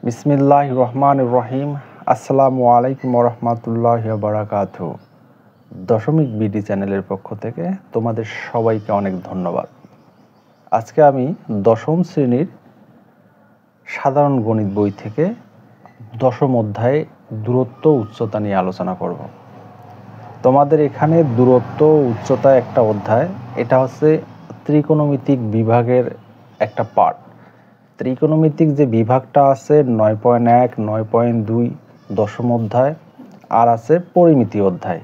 বিসমিল্লাহির রহমানির রহিম। আসসালামু আলাইকুম রহমতুল্লাহি ওয়া বারাকাতুহু। দশমিক বিডি চ্যানেলের পক্ষ থেকে তোমাদের সবাইকে অনেক ধন্যবাদ। আজকে আমি দশম শ্রেণীর সাধারণ গণিত বই থেকে দশম অধ্যায়ে দূরত্ব উচ্চতা নিয়ে আলোচনা করব। তোমাদের এখানে দূরত্ব উচ্চতা একটা অধ্যায়, এটা হচ্ছে ত্রিকোণমিতিক বিভাগের একটা পার্ট। ত্রিকোণমিতিক যে বিভাগটা আছে 9.1, 9.2 দশম অধ্যায়, আর আছে পরিমিতি অধ্যায়।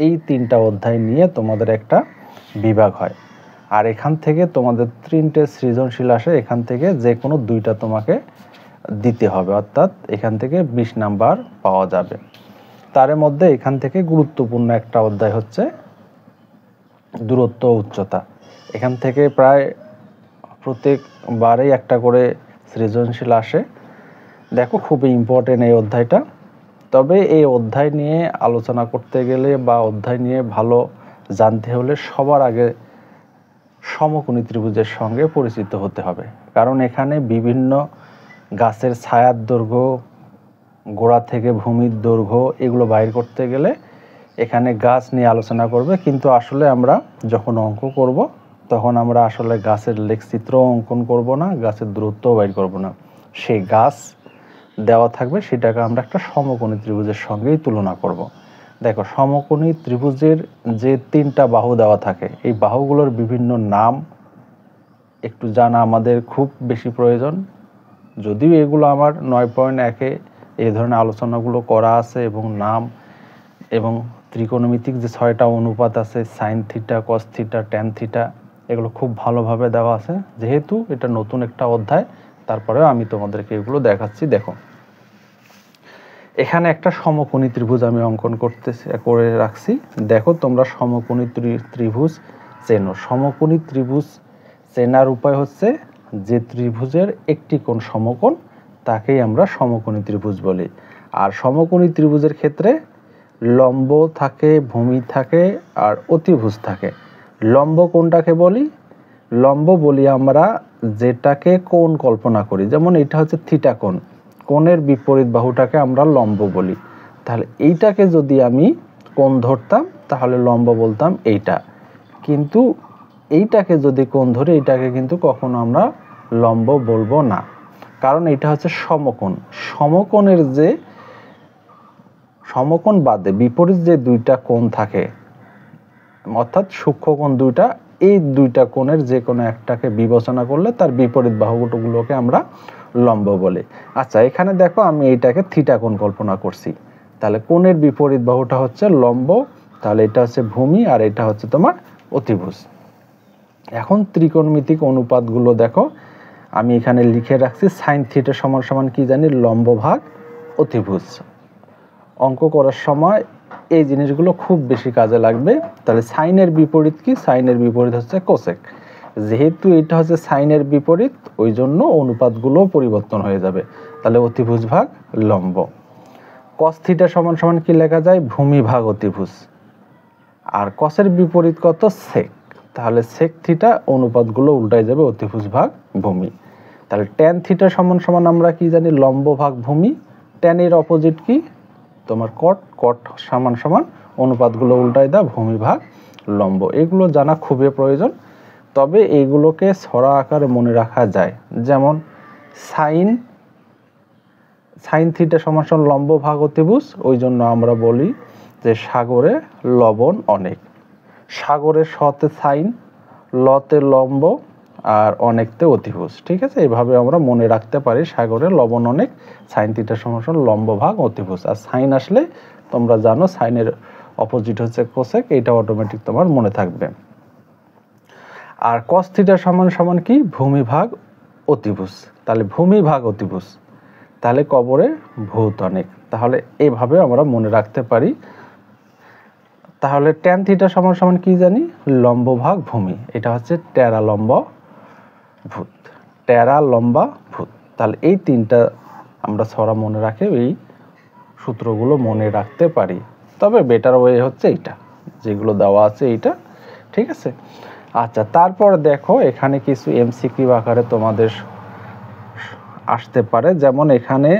এই তিনটা অধ্যায় নিয়ে তোমাদের একটা বিভাগ হয়। আর এখান থেকে তোমাদের 3টে সৃজনশীল আসে, এখান থেকে যে কোনো 2টা তোমাকে দিতে হবে, অর্থাৎ এখান থেকে 20 নাম্বার পাওয়া যাবে। তার মধ্যে এখান থেকে গুরুত্বপূর্ণ একটা অধ্যায় হচ্ছে দূরত্ব উচ্চতা। এখান থেকে প্রায় প্রত্যেকবারেই একটা করে সৃজনশীল আসে। দেখো, খুবই ইম্পর্টেন্ট এই অধ্যায়টা। তবে এই অধ্যায় নিয়ে আলোচনা করতে গেলে বা অধ্যায় নিয়ে ভালো জানতে হলে সবার আগে সমকোণী ত্রিভুজের সঙ্গে পরিচিত হতে হবে। কারণ এখানে বিভিন্ন গাছের ছায়ার দৈর্ঘ্য, গোড়া থেকে ভূমির দৈর্ঘ্য, এগুলো বাইর করতে গেলে এখানে গাছ নিয়ে আলোচনা করবে। কিন্তু আসলে আমরা যখন অঙ্ক করব তখন আমরা আসলে গাছের লেখচিত্র অঙ্কন করব না, গাছের দূরত্বও বাইর করব না। সেই গাছ দেওয়া থাকবে, সেটাকে আমরা একটা সমকোণী ত্রিভুজের সঙ্গেই তুলনা করব। দেখো, সমকোণী ত্রিভুজের যে 3টা বাহু দেওয়া থাকে, এই বাহুগুলোর বিভিন্ন নাম একটু জানা আমাদের খুব বেশি প্রয়োজন। যদিও এগুলো আমার 9.1-এ এই ধরনের আলোচনাগুলো করা আছে, এবং নাম এবং ত্রিকোণমিতিক যে 6টা অনুপাত আছে, sine theta, cos theta, tan theta, এগুলো খুব ভালোভাবে দেওয়া আছে। যেহেতু এটা নতুন একটা অধ্যায়, তারপরেও আমি তোমাদেরকে এগুলো দেখাচ্ছি। দেখো, এখানে একটা সমকোণী ত্রিভুজ আমি অঙ্কন করে রাখছি। দেখো, তোমরা সমকোণী ত্রিভুজ চেনো। সমকোণী ত্রিভুজ চেনার উপায় হচ্ছে যে ত্রিভুজের একটি কোণ সমকোণ, তাকেই আমরা সমকোণী ত্রিভুজ বলি। আর সমকোণী ত্রিভুজের ক্ষেত্রে লম্ব থাকে, ভূমি থাকে, আর অতিভুজ থাকে। লম্ব কোণটাকে বলি? লম্ব বলি আমরা যেটাকে কোণ কল্পনা করি। যেমন এটা হচ্ছে থিটা কোণ, কোণের বিপরীত বাহুটাকে আমরা লম্ব বলি। তাহলে এইটাকে যদি আমি কোণ ধরতাম তাহলে লম্ব বলতাম এইটা। কিন্তু এইটাকে যদি কোণ ধরি, এইটাকে কিন্তু কখনো আমরা লম্ব বলবো না, কারণ এটা হচ্ছে সমকোণ। সমকোণের যে সমকোণ বাদে বিপরীত যে 2টা কোণ থাকে, অর্থাৎ সূক্ষ্মকোণ 2টা, এই 2টা কোণের যে কোনো একটাকে বিবেচনা করলে তার বিপরীত বাহুগুলোকে আমরা লম্ব বলি। আচ্ছা, এখানে দেখো আমি এইটাকে থিটা কোণ কল্পনা করছি, তাহলে কোণের বিপরীত বাহুটা হচ্ছে লম্ব, তাহলে এটা হচ্ছে ভূমি, আর এটা হচ্ছে তোমার অতিভুজ। এখন ত্রিকোণমিতিক অনুপাতগুলো দেখো, আমি এখানে লিখে রাখছি। সাইন থিটা সমান সমান কি জানি? লম্ব ভাগ অতিভুজ। অঙ্ক করার সময় এই জিনিসগুলো খুব বেশি কাজে লাগবে। তাহলে সাইনের বিপরীত কি? সাইনের বিপরীত হচ্ছে কোসেক। যেহেতু এটা হচ্ছে সাইনের বিপরীত, ওই জন্য অনুপাতগুলো পরিবর্তন হয়ে যাবে। তাহলে অতিভুজ ভাগ লম্ব। কস থিটা সমান সমান কি লেখা যায়? ভূমি ভাগ অতিভুজ। আর কসের বিপরীত কত? সেক। তাহলে সেক থিটা, অনুপাতগুলো উল্টায় যাবে, অতিভুজ ভাগ ভূমি। তাহলে ট্যান থিটা সমান সমান আমরা কি জানি? লম্ব ভাগ ভূমি। ট্যানের অপোজিট কি? তোমার কট। কট সমান সমান অনুপাতগুলো উল্টায় দাও, ভূমি ভাগ লম্ব। এগুলো জানা খুবই প্রয়োজন। তবে এইগুলোকে ছড়া আকারে মনে রাখা যায়। যেমন সাইন থিটা সমান সমান লম্ব ভাগ অতিভুজ। ওই জন্য আমরা বলি যে সাগরে লবণ অনেক। সাগরের সতে সাইন, লতে লম্ব, আর অনেকতে অতিভুজ। ঠিক আছে, এইভাবে আমরা মনে রাখতে পারি সাগরে লবণ অনেক, সাইন থিটা সমান সমান লম্ব ভাগ অতিভুজ। আর সাইন আসলে তোমরা জানো সাইনের অপোজিট হচ্ছে কোসেক, এটা অটোমেটিক তোমার মনে থাকবে। আর কস থিটা সমান সমান কি? ভূমি ভাগ অতিভুজ। তাহলে ভূমি ভাগ অতিভুজ, তাহলে কবরে ভূত অনেক। তাহলে এইভাবে আমরা মনে রাখতে পারি। তাহলে ট্যান থিটা সমান সমান কি জানি? লম্ব ভাগ ভূমি। এটা হচ্ছে টেরা লম্বা ভূত। টেরা লম্বা ভূত। তাহলে এই 3টা আমরা ছড়া মনে রাখে এই সূত্রগুলো মনে রাখতে পারি। তবে বেটার ওয়ে হচ্ছে এইটা, যেগুলো দেওয়া আছে এইটা। ঠিক আছে। আচ্ছা, তারপর দেখো এখানে কিছু এমসিকিউ আকারে তোমাদের আসতে পারে। যেমন এখানে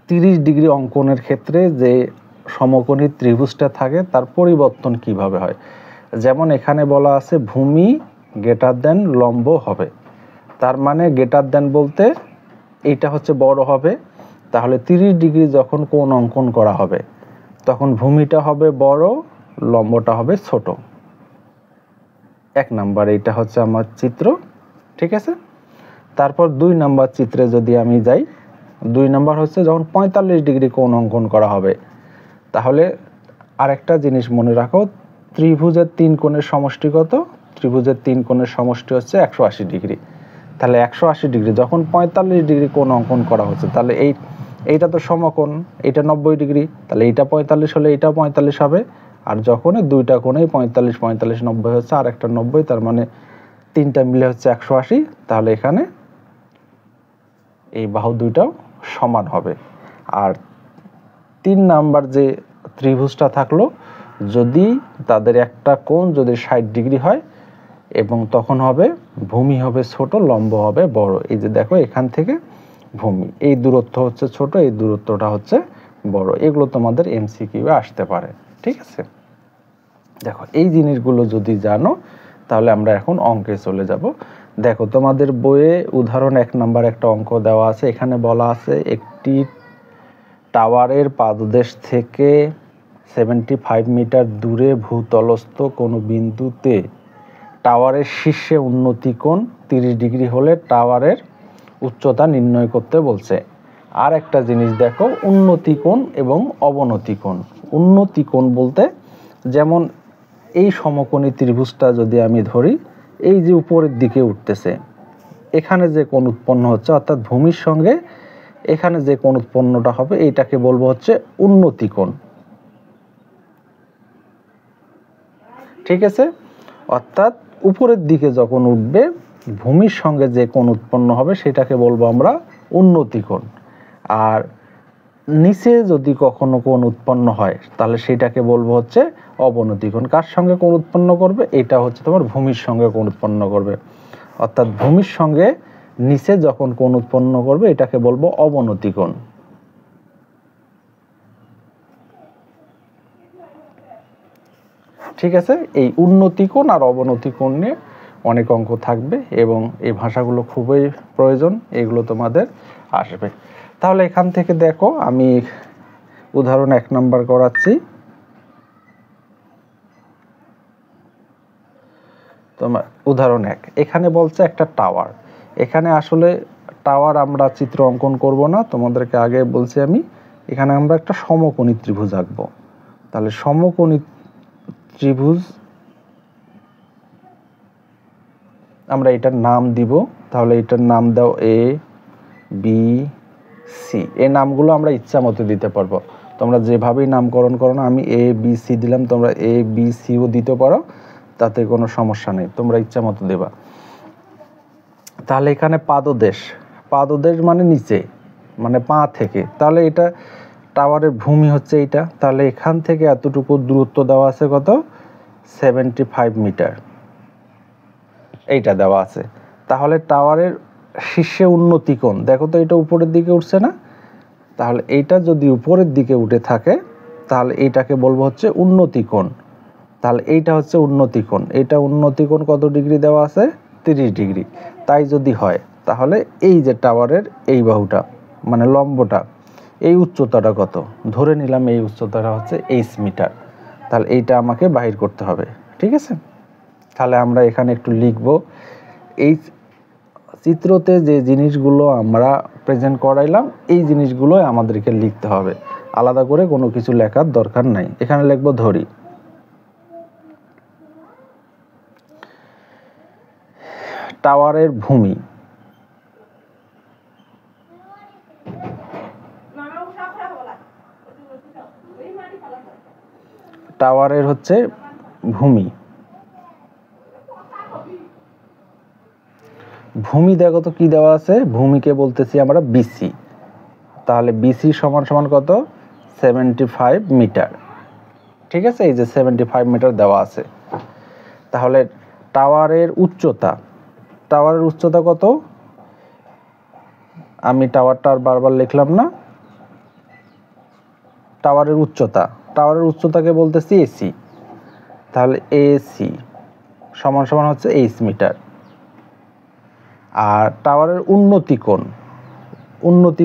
30 ডিগ্রি অঙ্কনের ক্ষেত্রে যে সমকোণী ত্রিভুজটা থাকে তার পরিবর্তন কিভাবে হয়। যেমন এখানে বলা আছে ভূমি গ্রেটার দেন লম্ব হবে, তার মানে গ্রেটার দেন বলতে এইটা হচ্ছে বড় হবে। তাহলে 30 ডিগ্রি যখন কোণ অঙ্কন করা হবে তখন ভূমিটা হবে বড়, লম্বটা হবে ছোট। 1 নাম্বার এইটা হচ্ছে আমার চিত্র, ঠিক আছে। তারপর 2 নাম্বার চিত্রে যদি আমি যাই, 2 নাম্বার হচ্ছে যখন 45 ডিগ্রি কোণ অঙ্কন করা হবে, তাহলে আরেকটা জিনিস মনে রাখো, ত্রিভুজের 3 কোণের সমষ্টি কত? ত্রিভুজের 3 কোণের সমষ্টি হচ্ছে 180 ডিগ্রি। তাহলে 180 ডিগ্রি যখন 45 ডিগ্রি কোণ অঙ্কন করা হচ্ছে, তাহলে এইটা তো সমকোণ, এটা 90 ডিগ্রি, তাহলে এইটা 45 হলে এইটাও 45 হবে। আর যখন দুইটা কোণেই 45 45 90 হচ্ছে আর একটা 90, তার মানে তিনটা মিলে হচ্ছে 180। তাহলে এখানে এই বাহু দুইটাও সমান হবে। আর 3 নাম্বার যে ত্রিভুজটা থাকলো, যদি তাদের একটা কোণ যদি 60 ডিগ্রি হয় এবং তখন হবে ভূমি হবে ছোট, লম্ব হবে বড়। এই যে দেখো এখান থেকে ভূমি, এই দূরত্ব হচ্ছে ছোট, এই দূরত্বটা হচ্ছে বড়। এগুলো তোমাদের এমসিকিউ এ আসতে পারে, ঠিক আছে। দেখো এই জিনিসগুলো যদি জানো তাহলে আমরা এখন অঙ্কে চলে যাব। দেখো তোমাদের বইয়ে উদাহরণ 1 নাম্বার একটা অঙ্ক দেওয়া আছে। এখানে বলা আছে একটি টাওয়ারের পাদদেশ থেকে 75 মিটার দূরে ভূতলস্থ কোনো বিন্দুতে টাওয়ারের শীর্ষে উন্নতি কোণ 30 ডিগ্রি হলে টাওয়ারের উচ্চতা নির্ণয় করতে বলছে। আর একটা জিনিস দেখো, উন্নতি কোণ এবং অবনতি কোণ। উন্নতি কোণ বলতে যেমন এই সমকোণী ত্রিভুজটা যদি আমি ধরি, এই যে উপরের দিকে উঠতেছে, এখানে যে কোণ উৎপন্ন হচ্ছে অর্থাৎ ভূমির সঙ্গে এখানে যে কোণ উৎপন্নটা হবে এইটাকে বলবো হচ্ছে উন্নতি কোণ, ঠিক আছে। অর্থাৎ উপরের দিকে যখন উঠবে ভূমির সঙ্গে যে কোণ উৎপন্ন হবে সেটাকে বলবো আমরা উন্নতি কোণ। আর নিচে যদি কখনো কোণ উৎপন্ন হয় তাহলে সেটাকে বলবো হচ্ছে অবনতি কোণ। কার সঙ্গে কোণ উৎপন্ন করবে? এটা হচ্ছে তোমার ভূমির সঙ্গে কোণ উৎপন্ন করবে। অর্থাৎ ভূমির সঙ্গে নিচে যখন কোণ উৎপন্ন করবে এটাকে বলবো অবনতি কোণ, ঠিক আছে। এই উন্নতি কোণ আর অবনতি কোণ নিয়ে অনেক অঙ্ক থাকবে এবং এই ভাষাগুলো খুবই প্রয়োজন, এগুলো তোমাদের আসবে। তাহলে এখান থেকে দেখো আমি উদাহরণ 1 নাম্বার করাচ্ছি। তোমার উদাহরণ 1, এখানে বলছে একটা টাওয়ার। এখানে আসলে টাওয়ার আমরা চিত্র অঙ্কন করব না, তোমাদেরকে আগে বলছি আমি। এখানে আমরা একটা সমকোণী ত্রিভুজ আঁকবো। তাহলে সমকোণী ত্রিভুজ আমরা এটার নাম দিব। তাহলে এটার নাম দাও এ বি সি। এই নামগুলো আমরা ইচ্ছা মতো দিতে পারবো, তোমরা যেভাবেই নামকরণ করো না। আমি এ বি সি দিলাম, তোমরা এ বি সিও দিতে পারো, তাতে কোনো সমস্যা নেই, তোমরা ইচ্ছা মতো দেবা। তাহলে এখানে পাদদেশ, পাদদেশ মানে নিচে, মানে পা থেকে। তাহলে এটা টাওয়ারের ভূমি হচ্ছে এইটা। তাহলে এখান থেকে এতটুকু দূরত্ব দেওয়া আছে কত? 75 মিটার, এইটা দেওয়া আছে। তাহলে টাওয়ারের শীর্ষে উন্নতি কোণ, দেখো তো এটা উপরের দিকে উঠছে না? তাহলে এইটা যদি উপরের দিকে উঠে থাকে তাহলে এইটাকে বলবো হচ্ছে উন্নতি কোণ। তাহলে এইটা হচ্ছে উন্নতি কোণ। এইটা উন্নতি কোণ কত ডিগ্রি দেওয়া আছে? 30 ডিগ্রি। তাই যদি হয় তাহলে এই যে টাওয়ারের এই বাহুটা মানে লম্বটা, এই উচ্চতাটা কত? ধরে নিলাম এই উচ্চতাটা হচ্ছে 8 মিটার। তাহলে এইটা আমাকে বাহির করতে হবে, ঠিক আছে। তাহলে আমরা এখানে একটু লিখব, এই চিত্রতে যে জিনিসগুলো আমরা প্রেজেন্ট করাইলাম এই জিনিসগুলো আমাদেরকে লিখতে হবে, আলাদা করে কোনো কিছু লেখার দরকার নাই। এখানে লিখব ধরি টাওয়ারের ভূমি, টাওয়ারের হচ্ছে ভূমি। ভূমি দেখো তো কি দেওয়া আছে? ভূমিকে বলতেছি আমরা বিসি। তাহলে বিসি সমান সমান কত? 75 মিটার, ঠিক আছে। এই যে 75 মিটার দেওয়া আছে। তাহলে টাওয়ারের উচ্চতা, টাওয়ারের উচ্চতা কত? আমি টাওয়ারটা আর বারবার লিখলাম না। টাওয়ারের উচ্চতাকে বলতেছি এসি, তাহলে এসি সমান সমান হচ্ছে 8 মিটার। আর টাওয়ারের উন্নতি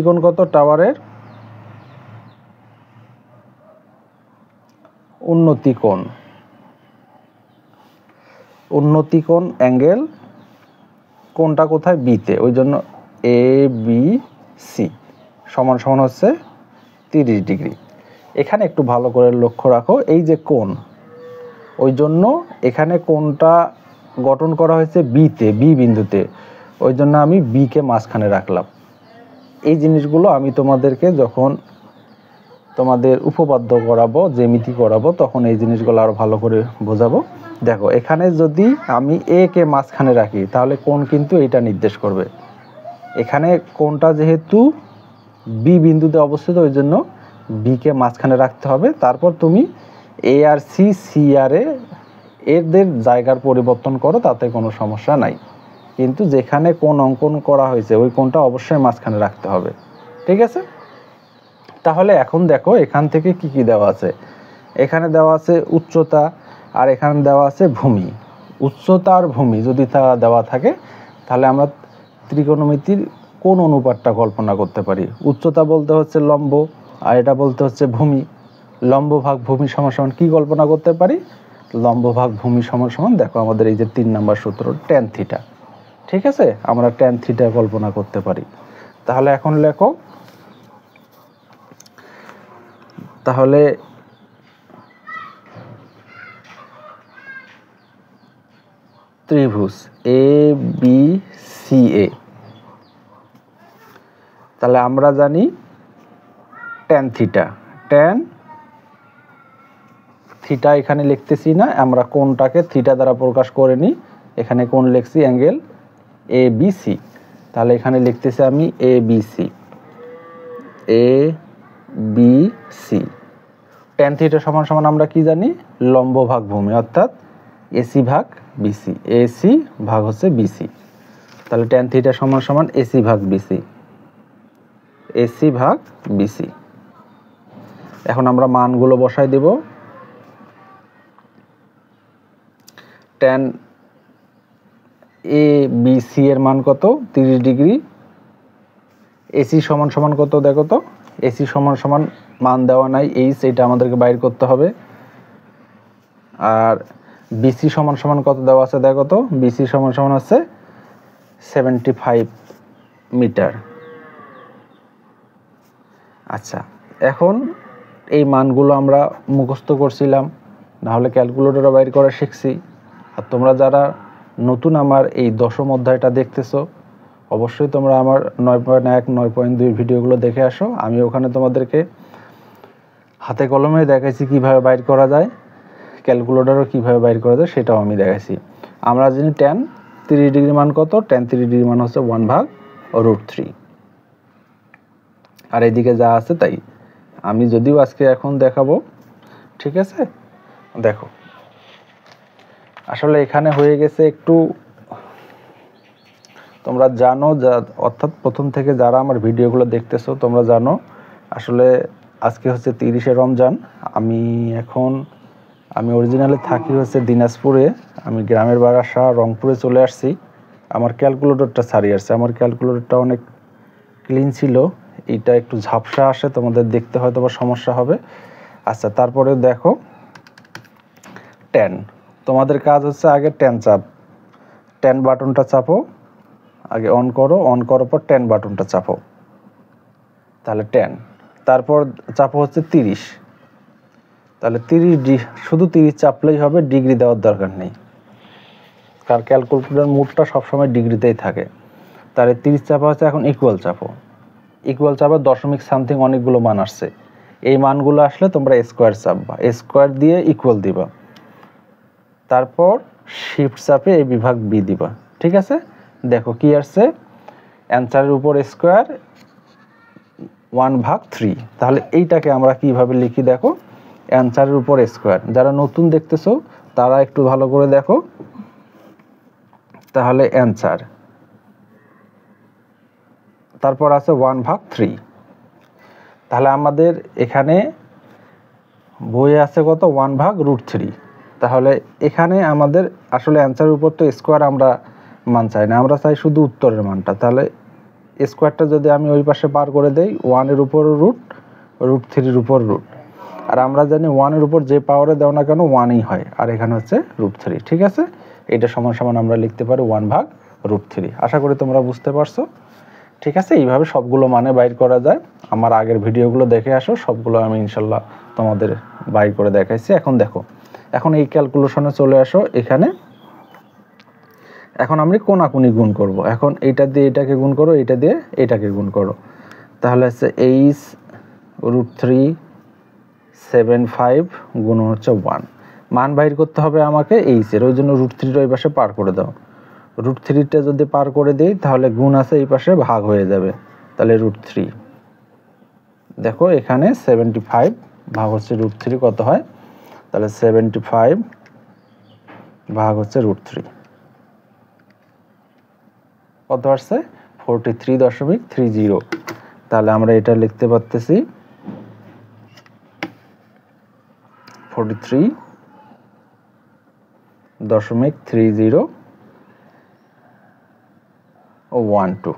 কোণ কত? টাওয়ারের উন্নতি কোণ অ্যাঙ্গেল, কোনটা কোথায়? বিতে, ওই জন্য এ বি সি সমান সমান হচ্ছে 30 ডিগ্রি। এখানে একটু ভালো করে লক্ষ্য রাখো, এই যে কোণ, ওই জন্য এখানে কোণটা গঠন করা হয়েছে বিতে, বি বিন্দুতে, ওই জন্য আমি বিকে মাঝখানে রাখলাম। এই জিনিসগুলো আমি তোমাদেরকে যখন তোমাদের উপপাদ্য করাবো, জ্যামিতি করাবো, তখন এই জিনিসগুলো আরো ভালো করে বোঝাবো। দেখো এখানে যদি আমি এ কে মাঝখানে রাখি তাহলে কোণ কিন্তু এটা নির্দেশ করবে। এখানে কোণটা যেহেতু বি বিন্দুতে অবস্থিত, ওই জন্য বি কে মাঝখানে রাখতে হবে। তারপর তুমি এ আর সি, সি আর এদের জায়গার পরিবর্তন করো, তাতে কোনো সমস্যা নাই। কিন্তু যেখানে কোণ অঙ্কন করা হয়েছে ওই কোণটা অবশ্যই মাঝখানে রাখতে হবে, ঠিক আছে? তাহলে এখন দেখো এখান থেকে কি কি দেওয়া আছে। এখানে দেওয়া আছে উচ্চতা, আর এখানে দেওয়া আছে ভূমি। উচ্চতা আর ভূমি যদি তা দেওয়া থাকে তাহলে আমরা ত্রিকোণমিতির কোন অনুপাতটা কল্পনা করতে পারি। উচ্চতা বলতে হচ্ছে লম্ব, আর এটা বলতে হচ্ছে ভূমি। লম্ব ভাগ ভূমি সমান সমান কি কল্পনা করতে পারি? লম্ব ভাগ ভূমি সমান সমান, দেখো আমাদের এই যে 3 নম্বর সূত্র ট্যান থিটা, ঠিক আছে? আমরা ট্যান থিটা কল্পনা করতে পারি। তাহলে এখন লেখো, তাহলে ত্রিভুজ এ বি সি এ, তাহলে আমরা জানি ট্যান থিটা। ট্যান থিটা এখানে লিখতেছি না, আমরা কোণটাকে থিটা দ্বারা প্রকাশ করে নিই। এখানে কোণ লিখছি অ্যাঙ্গেল এ বি সি, তাহলে এখানে লিখতেছি আমি A B C, A B C. Tan theta সমান সমান আমরা কি জানি? লম্ব ভাগ ভূমি, অর্থাৎ এসি ভাগ বিসি। এসি ভাগ হচ্ছে বিসি, তাহলে ট্যান থিটা সমান সমান এসি ভাগ বিসি, এসি ভাগ বিসি। এখন আমরা মানগুলো বসাই দেব। ট্যান এ বি সি এর মান কত? 30 ডিগ্রি। এসি সমান সমান কত দেখো তো? এসি সমান সমান মান দেওয়া নাই, এইচ, এটা আমাদেরকে বাইর করতে হবে। আর বিসি সমান সমান কত দেওয়া আছে দেখো তো? বিসি সমান সমান হচ্ছে 75 মিটার। আচ্ছা, এখন এই মানগুলো আমরা মুখস্থ করছিলাম, নাহলে ক্যালকুলেটরে বাইর করে শিখছি। আর তোমরা যারা নতুন আমার এই দশম অধ্যায়টা দেখতেছো, অবশ্যই তোমরা আমার 9.1, 9.2 ভিডিওগুলো দেখে আসো। আমি ওখানে তোমাদেরকে হাতে কলমে দেখাইছি কিভাবে বাইর করা যায়, ক্যালকুলেটরও কিভাবে বাইর করা যায় সেটাও আমি দেখাইছি। আমরা জানি ট্যান 30 ডিগ্রি মান কত? ট্যান 30 ডিগ্রি মান হচ্ছে 1/√3। আর এইদিকে যা আছে তাই আমি যদিও আজকে এখন দেখাবো, ঠিক আছে? দেখো আসলে এখানে হয়ে গেছে একটু, তোমরা জানো, অর্থাৎ প্রথম থেকে যারা আমার ভিডিওগুলো দেখতেছো তোমরা জানো আসলে আজকে হচ্ছে 30শে রমজান। আমি অরিজিনালি থাকি হচ্ছে দিনাজপুরে, আমি গ্রামের বাসা রংপুরে চলে আসছি। আমার ক্যালকুলেটরটা ছাড়িয়ে আসছে, আমার ক্যালকুলেটরটা অনেক ক্লিন ছিল, এইটা একটু ঝাপসা আসে, তোমাদের দেখতে হয়তো বা সমস্যা হবে। আচ্ছা, তারপরে দেখো ট্যান, তোমাদের কাজ হচ্ছে আগে ট্যান বাটনটা চাপো, আগে অন করো, অন করার পর ট্যান বাটনটা চাপো, তাহলে ট্যান। তারপর চাপো হচ্ছে 30, তাহলে 30 শুধু 30 চাপলেই হবে, ডিগ্রি দেওয়ার দরকার নেই, কারণ ক্যালকুলেটর মোডটা সবসময় ডিগ্রিতেই থাকে। তাহলে 30 চাপা হচ্ছে। এখন ইকুয়াল চাপা দশমিক সামথিং অনেকগুলো মান আসছে, এই মানগুলো আসলে তোমরা স্কোয়ার চাপবা, স্কোয়ার দিয়ে ইকুয়াল দিবা, তারপর শিফট চাপে এই বিভাগ বি দিবা, ঠিক আছে? দেখো কি আসছে, অ্যান্সারের উপর স্কোয়ার 1/3। তাহলে এইটাকে আমরা কিভাবে লিখি দেখো, অ্যান্সারের উপর স্কোয়ার। যারা নতুন দেখতেছো তারা একটু ভালো করে দেখো, তাহলে অ্যান্সার তারপর আছে 1/3। তাহলে আমাদের এখানে বইয়ে আছে কত? 1/√3। তাহলে এখানে আমাদের আসলে অ্যান্সারের উপর তো স্কোয়ার আমরা মান চাই না, আমরা চাই শুধু উত্তরের মানটা। তাহলে স্কোয়ারটা যদি আমি ওই পাশে পার করে দেই, 1-এর উপর রুট, √3-এর উপর রুট। আর আমরা জানি 1-এর উপর যে পাওয়ারে দাও না কেন 1ই হয়, আর এখানে হচ্ছে √3। ঠিক আছে, এটা সমান সমান আমরা লিখতে পারি 1/√3। আশা করি তোমরা বুঝতে পারছো। ঠিক আছে, এইভাবে সবগুলো মানে বাইর করা যায়। আমার আগের ভিডিওগুলো দেখে আসো, সবগুলো আমি ইনশাল্লাহ তোমাদের বাইর করে দেখাইছি। এখন দেখো, এখন এই ক্যালকুলেশনে চলে আসো। এখানে এখন আমরা কোনাকুনি গুণ করব। এখন এইটা দিয়ে এটাকে গুণ করো, এইটা দিয়ে এটাকে গুণ করো। তাহলে হচ্ছে √375 গুণ হচ্ছে 1। মান বাইর করতে হবে আমাকে এইচের, ওই জন্য √3 ওই পাশে পার করে দাও। √3টা যদি পার করে দিই তাহলে গুণ আছে এই পাশে, ভাগ হয়ে যাবে। তাহলে √3, দেখো এখানে 75 ভাগ হচ্ছে √3 কত হয়? তাহলে 75 ভাগ হচ্ছে √3 কত আসছে? 43.30। তাহলে আমরা এটা লিখতে পারতেছি 43.3012।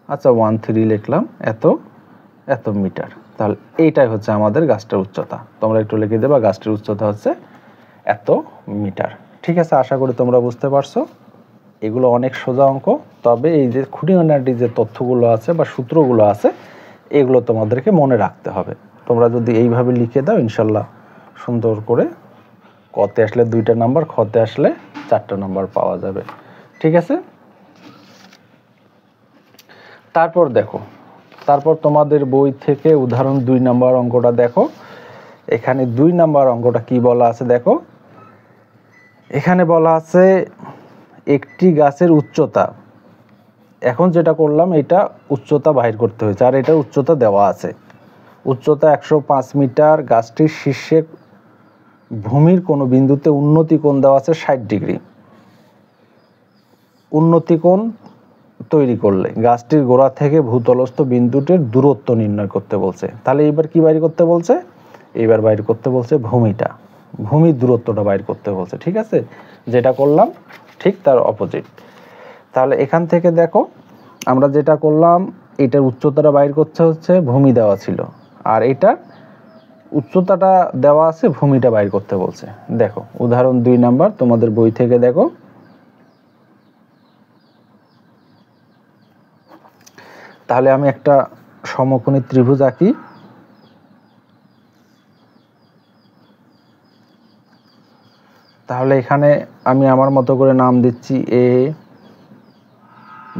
আচ্ছা 13 লিখলাম, এত মিটার। তাহলে এইটাই হচ্ছে আমাদের গাছটার উচ্চতা। তোমরা একটু লিখে দেবা গাছটির উচ্চতা হচ্ছে এত মিটার। ঠিক আছে, আশা করি তোমরা বুঝতে পারছো। এগুলো অনেক সোজা অঙ্ক, তবে এই যে খুঁটিনাটি যে তথ্যগুলো আছে বা সূত্রগুলো আছে, এগুলো তোমাদেরকে মনে রাখতে হবে। তোমরা যদি এইভাবে লিখে দাও ইনশাল্লাহ সুন্দর করে কতে আসলে 2টা নাম্বার, খতে আসলে 4টা নাম্বার পাওয়া যাবে। ঠিক আছে, তারপর দেখো, তারপর তোমাদের বই থেকে উদাহরণ 2 নাম্বার অঙ্কটা দেখো। এখানে 2 নাম্বার অঙ্কটা কি বলা আছে দেখো। এখানে বলা আছে একটি গাছের উচ্চতা। এখন যেটা করলাম, এটা উচ্চতা বাহির করতে হয়েছে, আর এটা উচ্চতা দেওয়া আছে। উচ্চতা 105 মিটার। গাছটির শীর্ষে ভূমির কোনো বিন্দুতে উন্নতি কোণ দেওয়া আছে 60 ডিগ্রি। উন্নতি কোণ তৈরি করলে গাছটির গোড়া থেকে ভূতলস্থ বিন্দুটির দূরত্ব নির্ণয় করতে বলছে। তাহলে এবার কি বাইর করতে বলছে? এবার বাইর করতে বলছে ভূমিটা, ভূমির দূরত্বটা বাইর করতে বলছে। ঠিক আছে, যেটা করলাম ঠিক তার অপোজিট। তাহলে এখান থেকে দেখো, আমরা যেটা করলাম, এটার উচ্চতাটা বাইর করতে হচ্ছে, ভূমি দেওয়া ছিল, আর এটার উচ্চতাটা দেওয়া আছে, ভূমিটা বাইর করতে বলছে। দেখো উদাহরণ 2 নাম্বার তোমাদের বই থেকে দেখো। তাহলে আমি একটা সমকোণী ত্রিভুজ আঁকি। তাহলে এখানে আমি আমার মতো করে নাম দিচ্ছি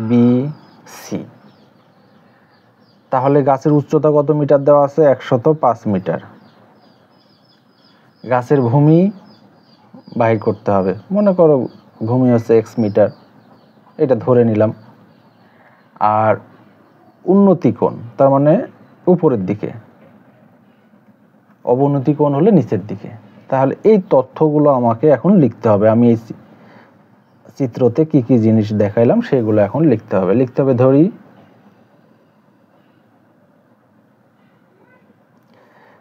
ABC। তাহলে গাছের উচ্চতা কত মিটার দেওয়া আছে? 105 মিটার। গাছের ভূমি বাহির করতে হবে। মনে করো ভূমি হচ্ছে x মিটার, এটা ধরে নিলাম। আর উন্নতি কোণ তার মানে উপরের দিকে, অবনতি কোণ হলে নিচের দিকে। তাহলে এই তথ্যগুলো আমাকে এখন লিখতে হবে। আমি এই চিত্রতে কি কি জিনিস দেখাইলাম সেগুলো এখন লিখতে হবে। ধরি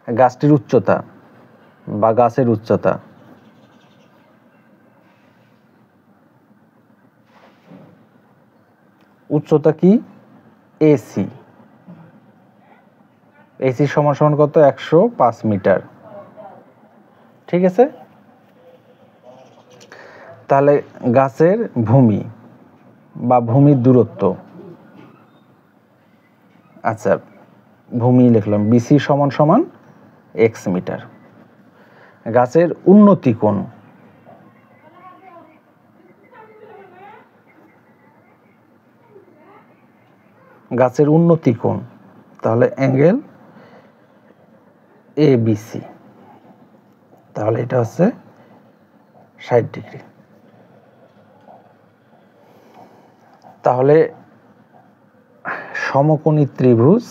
গাছটির উচ্চতা বা গাছের উচ্চতা। উচ্চতা কি? AC। AC সমান সমান কত? 105 মিটার। ঠিক আছে, তাহলে গাছের ভূমি বা ভূমির দূরত্ব, আচ্ছা ভূমি লিখলাম BC সমান সমান x মিটার। গাছের উন্নতি কোণ, গাছের উন্নতি কোণ তাহলে অ্যাঙ্গেল ABC। তাহলে এটা হচ্ছে 60 ডিগ্রি। তাহলে সমকোণী ত্রিভুজ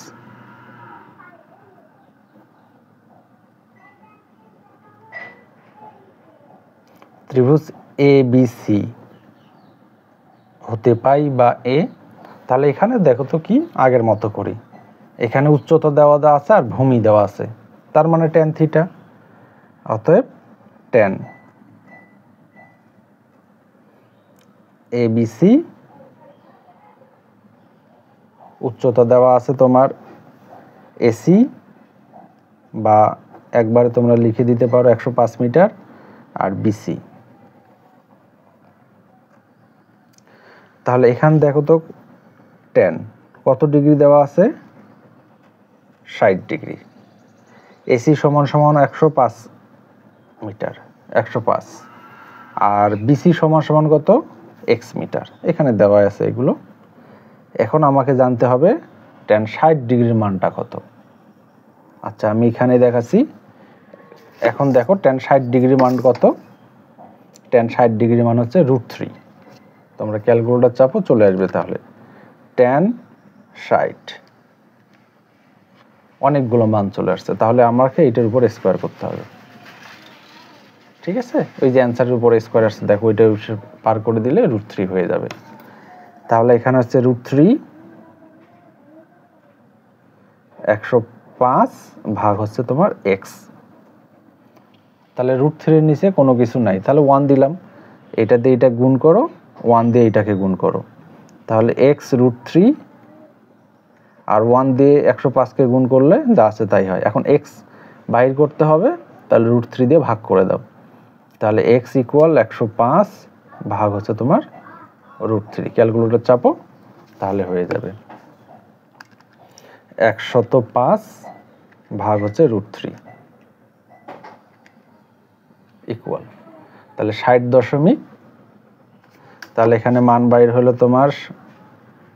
ABC হতে পাই বা A তাহলে এখানে দেখো তো কি আগের মতো করি, এখানে উচ্চতা দেওয়া আছে আর ভূমি দেওয়া আছে, তার মানে tan থিটা। অতএব tan ABC, উচ্চতা দেওয়া আছে তোমার AC, বা একবারে তোমরা লিখে দিতে পারো 105 মিটার, আর BC। তাহলে এখানে দেখো তো tan কত ডিগ্রি দেওয়া আছে, 60 ডিগ্রি। AC সমান সমান 105 মিটার, 105, আর BC সমান সমান কত, x মিটার। এখানে দেওয়া আছে এগুলো। এখন আমাকে জানতে হবে tan 60 ডিগ্রির মানটা কত। আচ্ছা, আমি এখানে দেখাচ্ছি। এখন দেখো tan 60 ডিগ্রির মান কত। tan 60 ডিগ্রির মান হচ্ছে √3। তোমরা ক্যালকুলেটর চাপো, চলে আসবে। তাহলে tan 60, অনেকগুলো মান চলে আসছে। তাহলে আমাকে এটার উপর স্কোয়ার করতে হবে, ঠিক আছে? ওই যে অ্যান্সারের উপর স্কোয়ার আসছে, দেখো ওইটা পার করে দিলে √3 হয়ে যাবে। তাহলে এখানে হচ্ছে √3, 105 ভাগ হচ্ছে তোমার x। তাহলে √3 এর নিচে কোনো কিছু নাই, তাহলে 1 দিলাম। এটা দিয়ে এটা গুণ করো, 1 দিয়ে এটাকে গুণ করো, তাহলে x √3 আর 1 দিয়ে 105কে গুণ করলে যা আছে তাই হয়। এখন x বাইর করতে হবে, তাহলে √3 দিয়ে ভাগ করে দাও। তাহলে x ইকুয়াল 105 ভাগ হচ্ছে তোমার √3। ক্যালকুলেটর চাপো, তাহলে হয়ে যাবে 105 ভাগ হচ্ছে √3 ইকুয়াল, তাহলে 60 দশমিক। তাহলে এখানে মান বাইর হলো তোমার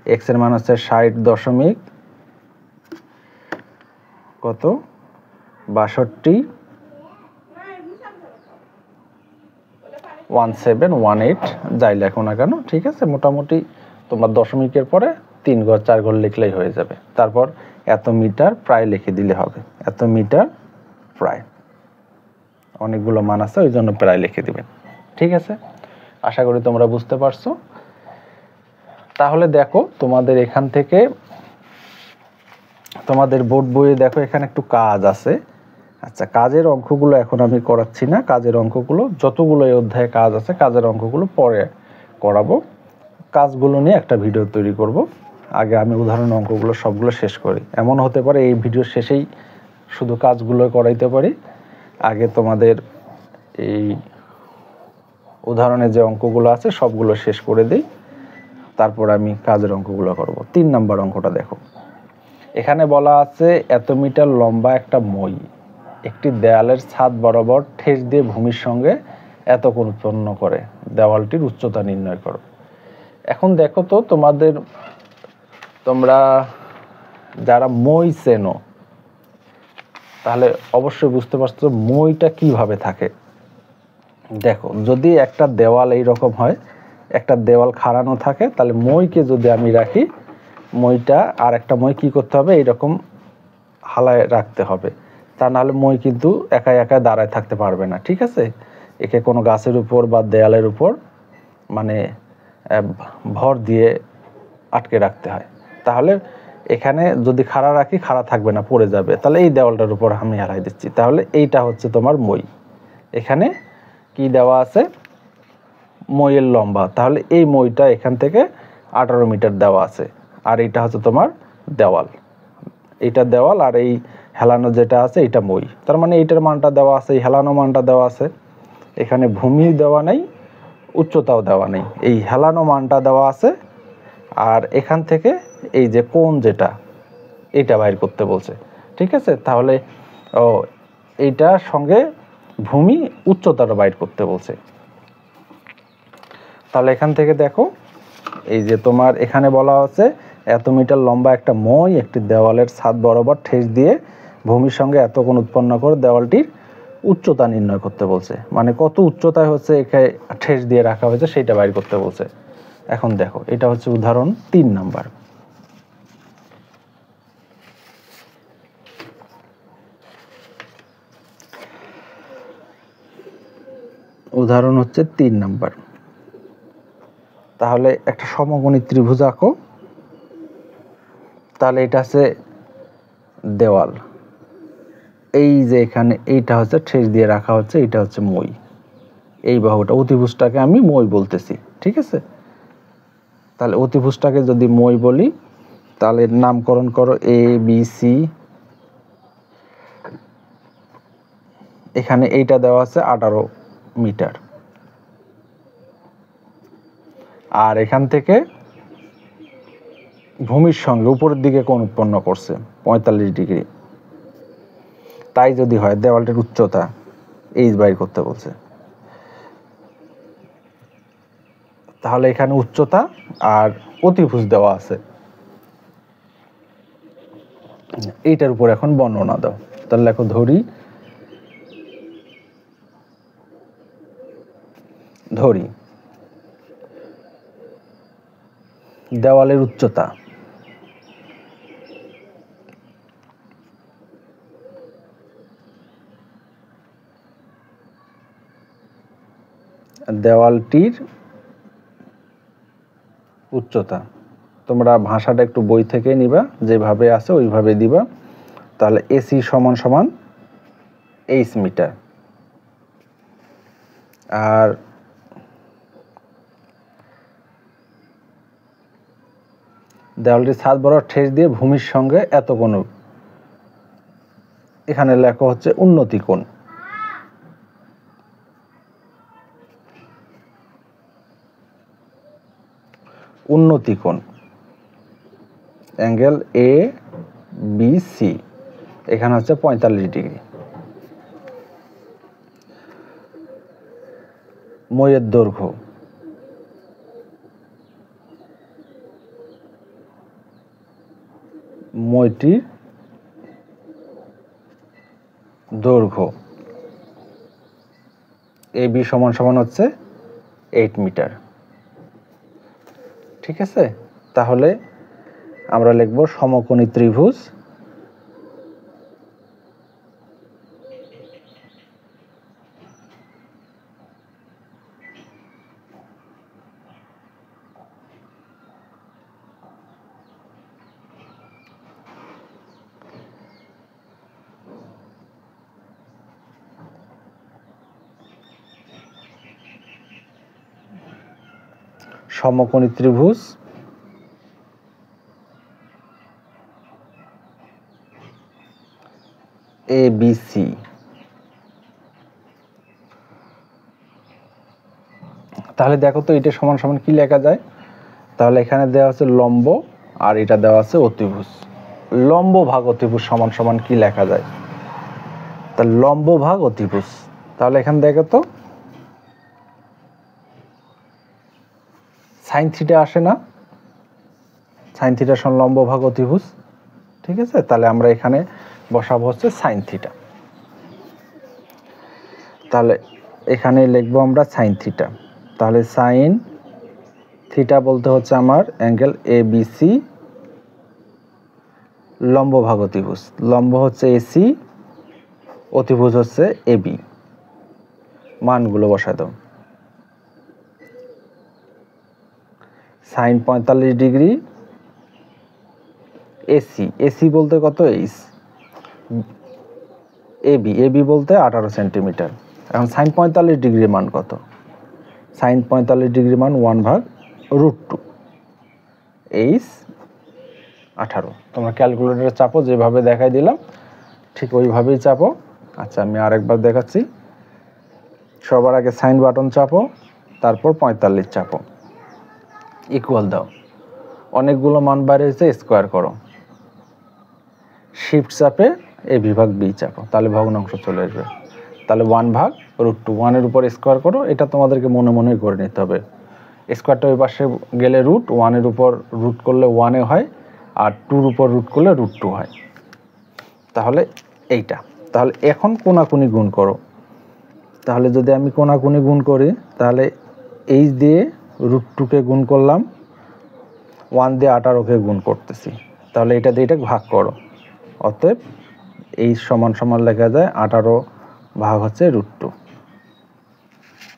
x এর মান হচ্ছে 60 দশমিক কত, 621718, যাই লেখো না কেন, ঠিক আছে? মোটামুটি তোমার দশমিকের পরে 3 ঘর 4 ঘর লিখলেই হয়ে যাবে। তারপর এত মিটার প্রায় লিখে দিলে হবে, এত মিটার প্রায়। অনেকগুলো মান আছে, ওই জন্য প্রায় লিখে দিবেন, ঠিক আছে? আশা করি তোমরা বুঝতে পারছো। তাহলে দেখো তোমাদের এখান থেকে, তোমাদের বোর্ড বইয়ে দেখো এখানে একটু কাজ আছে। আচ্ছা, কাজের অঙ্কগুলো এখন আমি করাচ্ছি না। কাজের অঙ্কগুলো যতগুলো এই অধ্যায়ে কাজ আছে, কাজের অঙ্কগুলো পরে করাবো। কাজগুলো নিয়ে একটা ভিডিও তৈরি করব। আগে আমি উদাহরণ অঙ্কগুলো সবগুলো শেষ করি। এমন হতে পারে এই ভিডিও শেষেই শুধু কাজগুলো করাইতে পারি। আগে তোমাদের এই উদাহরণে যে অঙ্কগুলো আছে সবগুলো শেষ করে দিই, তারপর আমি কাজের অঙ্কগুলো করব। 3 নম্বর অঙ্কটা দেখো। এখানে বলা আছে এত মিটার লম্বা একটা মই একটি দেয়ালের ছাদ বরাবর ঠেস দিয়ে ভূমির সঙ্গে এত কোণ উৎপন্ন করে, দেওয়ালটির উচ্চতা নির্ণয় করো। এখন দেখো তো তোমরা যারা মই চেনো, তাহলে অবশ্যই বুঝতে পারছো মইটা কিভাবে থাকে। দেখো, যদি একটা দেওয়াল এইরকম হয়, একটা দেওয়াল খাড়ানো থাকে, তাহলে মইকে যদি আমি রাখি, মইটা আর একটা মই কি করতে হবে, এইরকম হালায় রাখতে হবে। তা নাহলে মই কিন্তু একা একা দাঁড়ায় থাকতে পারবে না, ঠিক আছে? একে কোনো গাছের উপর বা দেয়ালের উপর মানে ভর দিয়ে আটকে রাখতে হয়। তাহলে এখানে যদি খাড়া রাখি, খাড়া থাকবে না, পড়ে যাবে। তাহলে এই দেওয়ালটার উপর আমি হারাই দিচ্ছি। তাহলে এইটা হচ্ছে তোমার মই। এখানে কি দেওয়া আছে, মইয়ের লম্বা। তাহলে এই মইটা এখান থেকে 18 মিটার দেওয়া আছে, আর এইটা হচ্ছে তোমার দেওয়াল। এইটা দেওয়াল, আর এই হেলানো যেটা আছে এটা মই। তার মানে এইটার মানটা দেওয়া আছে, এই হেলানো মানটা দেওয়া আছে। এখানে ভূমি দেওয়া নেই, উচ্চতাও দেওয়া নেই, এই হেলানো মানটা দেওয়া আছে। আর এখান থেকে এই যে কোণ যেটা, এইটা বাইর করতে বলছে, ঠিক আছে? তাহলে এইটার সঙ্গে ভূমি উচ্চতাটা বাইর করতে বলছে। তাহলে এখান থেকে দেখো, এই যে তোমার এখানে বলা হচ্ছে এত মিটার লম্বা একটা মই একটি দেওয়ালের ছাদ বরাবর ঠেস দিয়ে ভূমির সঙ্গে এত কোণ উৎপন্ন করে দেওয়ালটির উচ্চতা নির্ণয় করতে বলছে। মানে কত উচ্চতায় হচ্ছে এখানে ঠেস দিয়ে রাখা হয়েছে সেইটা বাইর করতে বলছে। এখন দেখো, এটা হচ্ছে উদাহরণ 3 নাম্বার। উদাহরণ হচ্ছে 3 নাম্বার। তাহলে একটা সমকোণী ত্রিভুজ আঁকো। তাহলে এটা হচ্ছে দেওয়াল। এই যে এখানে এইটা হচ্ছে ঠেস দিয়ে রাখা হচ্ছে, এটা হচ্ছে মই। এই বাহুটা অতিভুজটাকে আমি মই বলতেছি, ঠিক আছে? তাহলে অতিভুজটাকে যদি মই বলি তাহলে নামকরণ করো এ বি সি। এখানে এইটা দেওয়া আছে 18 মিটার, আর এখান থেকে ভূমির সঙ্গে উপরের দিকে কোণ উৎপন্ন করছে 45 ডিগ্রি। তাই যদি হয় দেওয়ালটির উচ্চতা এইচ বাইর করতে বলছে, তাহলে এখানে উচ্চতা আর অতিভুজ দেওয়া আছে, এইটার উপর এখন বর্ণনা দাও। তাহলে লেখো ধরি দেওয়ালের উচ্চতা দেওয়ালটির উচ্চতা, তোমরা ভাষাটা একটু বই থেকে নিবা, যেভাবে আছে ওইভাবে দিবা। তাহলে এসি সমান সমান এইচ মিটার, আর দেওয়ালটির ছাদ বরাবর ঠেস দিয়ে ভূমির সঙ্গে এত কোণ, এখানে লেখা হচ্ছে উন্নতি কোণ। উন্নতি কোণ অ্যাঙ্গেল এ বি সি, এখানে হচ্ছে 45 ডিগ্রি। মইয়ের দৈর্ঘ্য মইটির দৈর্ঘ্য এ বি সমান সমান হচ্ছে 8 মিটার, ঠিক আছে? তাহলে আমরা লিখব সমকোণী ত্রিভুজ সমকোণী ত্রিভুজ এ বি সি। তাহলে দেখো তো এটা সমান সমান কি লেখা যায়। তাহলে এখানে দেওয়া আছে লম্ব আর এটা দেওয়া আছে অতিভুজ। লম্ব ভাগ অতিভুজ সমান সমান কি লেখা যায়? তা লম্ব ভাগ অতিভুজ, তাহলে এখানে দেখো তো সাইন থিটা আসে না? সাইন থিটা সমান লম্ব ভাগ অতিভুজ, ঠিক আছে? তাহলে আমরা এখানে বসাবো হচ্ছে সাইন থিটা। তাহলে এখানে লিখবো আমরা সাইন থিটা। তাহলে সাইন থিটা বলতে হচ্ছে আমার অ্যাঙ্গেল এ বি সি, লম্ব ভাগ অতিভুজ, লম্ব হচ্ছে এসি, অতিভুজ হচ্ছে এবি। মানগুলো বসায় দাও। সাইন 45 ডিগ্রি এসি, এসি বলতে কত? এইচ। এবি, এবি বলতে 18 সেন্টিমিটার। এখন সাইন 45 ডিগ্রির মান কত? সাইন 45 ডিগ্রি মান 1/√2, এইচ 18। তোমরা ক্যালকুলেটরে চাপো, যেভাবে দেখাই দিলাম ঠিক ওইভাবেই চাপো। আচ্ছা, আমি আরেকবার দেখাচ্ছি। সবার আগে সাইন বাটন চাপো, তারপর 45 চাপো, ইকুয়াল দাও। অনেকগুলো মান বাইরে হয়েছে, স্কোয়ার করো। শিফট চাপে এ বিভাগ বি চাপো, তাহলে ভগ্নাংশ চলে আসবে। তাহলে 1/√2, 1-এর উপর স্কোয়ার করো। এটা তোমাদেরকে মনে মনে করে নিতে হবে। স্কোয়ারটা ওই পাশে গেলে রুট, 1-এর উপর রুট করলে 1-এ হয়, আর 2-র উপর রুট করলে √2 হয়। তাহলে এইটা। তাহলে এখন কোনাকুনি গুণ করো। তাহলে যদি আমি কোনাকুনি গুণ করি, তাহলে এইচ দিয়ে √2-কে গুণ করলাম, 1 দিয়ে 18-কে গুণ করতেছি, তাহলে এটা দিয়ে এটা ভাগ করো। অতএব এইচ সমান সমান লেখা যায় 18 ভাগ হচ্ছে √2।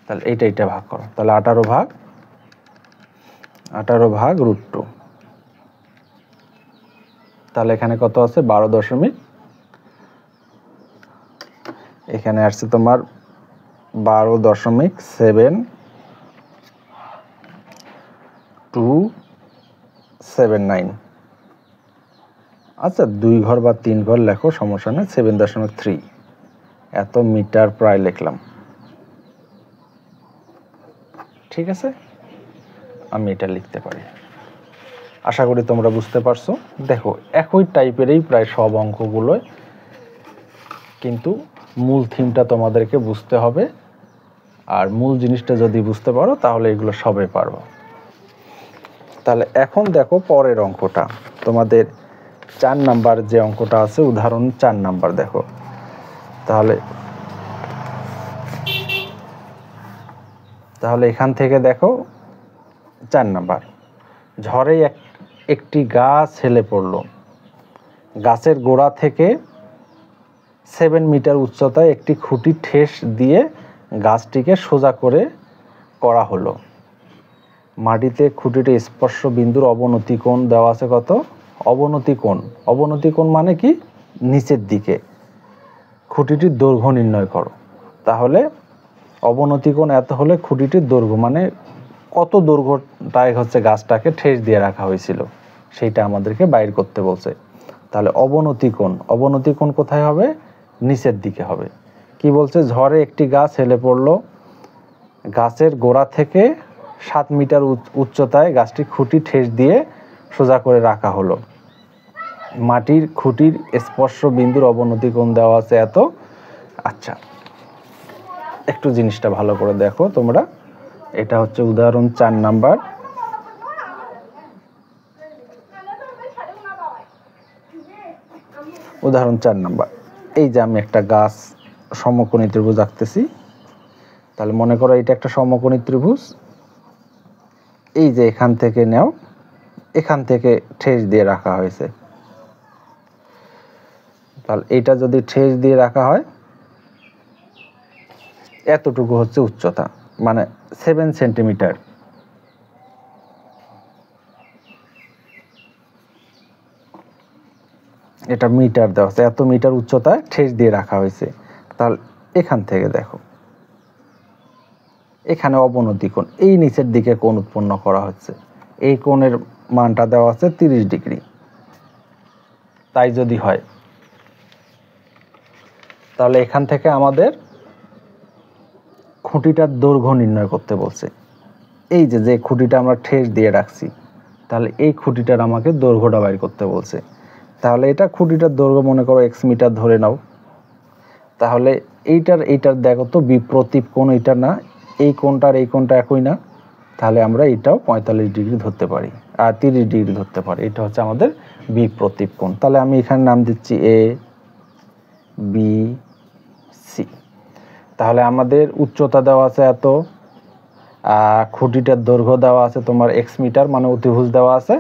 তাহলে এইটা ভাগ করো। তাহলে 18 ভাগ √2। তাহলে এখানে কত আছে 12 এখানে আসছে তোমার 12.7279। আচ্ছা 2 ঘর বা 3 ঘর লেখো, সমস্যা নেই। 7.3 এত মিটার প্রায় লিখলাম, ঠিক আছে, আমি এটা লিখতে পারি। আশা করি তোমরা বুঝতে পারছো। দেখো একই টাইপেরই প্রায় সব অঙ্কগুলো, কিন্তু মূল থিমটা তোমাদেরকে বুঝতে হবে, আর মূল জিনিসটা যদি বুঝতে পারো তাহলে এগুলো সবে পারবো। তাহলে এখন দেখো পরের অঙ্কটা, তোমাদের 4 নাম্বার যে অঙ্কটা আছে, উদাহরণ 4 নাম্বার দেখো। তাহলে এখান থেকে দেখো 4 নাম্বার, ঝড়ে একটি গাছ হেলে পড়ল। গাছের গোড়া থেকে 7 মিটার উচ্চতায় একটি খুঁটি ঠেস দিয়ে গাছটিকে সোজা করা হলো। মাটিতে খুঁটিতে স্পর্শ বিন্দুর অবনতি কোণ দেওয়া আছে কত? অবনতি কোণ মানে কি? নিচের দিকে। খুঁটিটির দৈর্ঘ্য নির্ণয় করো। তাহলে অবনতি কোণ এত হলে খুঁটিটির দৈর্ঘ্য মানে কত দৈর্ঘ্যটায় হচ্ছে গাছটাকে ঠেস দিয়ে রাখা হয়েছিল, সেইটা আমাদেরকে বাইর করতে বলছে। তাহলে অবনতি কোণ কোথায় হবে? নিচের দিকে হবে। কি বলছে? ঝড়ে একটি গাছ হেলে পড়ল। গাছের গোড়া থেকে 7 মিটার উচ্চতায় গাছটি খুঁটি ঠেস দিয়ে সোজা করে রাখা হলো। মাটির খুঁটির স্পর্শ বিন্দুর অবনতি কোণ দেওয়া আছে এত। আচ্ছা, একটু জিনিসটা ভালো করে দেখো তোমরা। এটা হচ্ছে উদাহরণ 4 নাম্বার। উদাহরণ 4 নাম্বার, এই যে আমি একটা গাছ সমকোণী ত্রিভুজ আঁকতেছি। তাহলে মনে করো এটা একটা সমকোণী ত্রিভুজ। এই যে এখান থেকে নাও, এখান থেকে ঠেস দিয়ে রাখা হয়েছে। তাহলে এটা যদি ঠেস দিয়ে রাখা হয়, এতটুকু হচ্ছে উচ্চতা, মানে 7 সেন্টিমিটার। এটা মিটার দেওয়া আছে, এত মিটার উচ্চতায় ঠেস দিয়ে রাখা হয়েছে। তাহলে এখান থেকে দেখো, এখানে অবনতি কোণ, এই নিচের দিকে কোণ উৎপন্ন করা হচ্ছে। এই কোণের মানটা দেওয়া আছে 30 ডিগ্রি। তাই যদি হয়, তাহলে এখান থেকে আমাদের খুঁটিটার দৈর্ঘ্য নির্ণয় করতে বলছে। এই যে খুঁটিটা আমরা ঠেস দিয়ে রাখছি, তাহলে এই খুঁটিটার আমাকে দৈর্ঘ্যটা বাইর করতে বলছে। তাহলে এটা খুঁটিটার দৈর্ঘ্য মনে করো x মিটার ধরে নাও। তাহলে এইটার দেখো তো বিপ্রতীপ কোণ, এটা না, এই কোণটার এই কোণটা একই না। তাহলে আমরা এটাও 45 ডিগ্রি ধরতে পারি, আর 30 ডিগ্রি ধরতে পারি। এটা হচ্ছে আমাদের বিপ্রতীপ কোণ। তাহলে আমি এখানে নাম দিচ্ছি A B C। তাহলে আমাদের উচ্চতা দেওয়া আছে এত, খুঁটিটার দৈর্ঘ্য দেওয়া আছে তোমার x মিটার, মানে অতিভুজ দেওয়া আছে,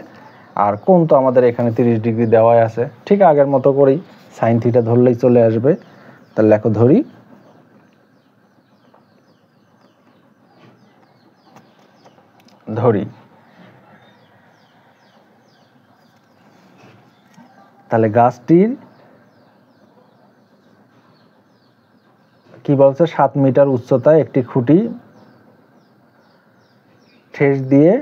আর কোণ তো আমাদের এখানে 30 ডিগ্রি দেওয়াই আছে। ঠিক আগের মতো করেই সাইন থিটা ধরলেই চলে আসবে। তাহলে লেখো ধরি। তাহলে গাছটির কি বলছে? 7 মিটার উচ্চতায় একটি খুঁটি ঠেস দিয়ে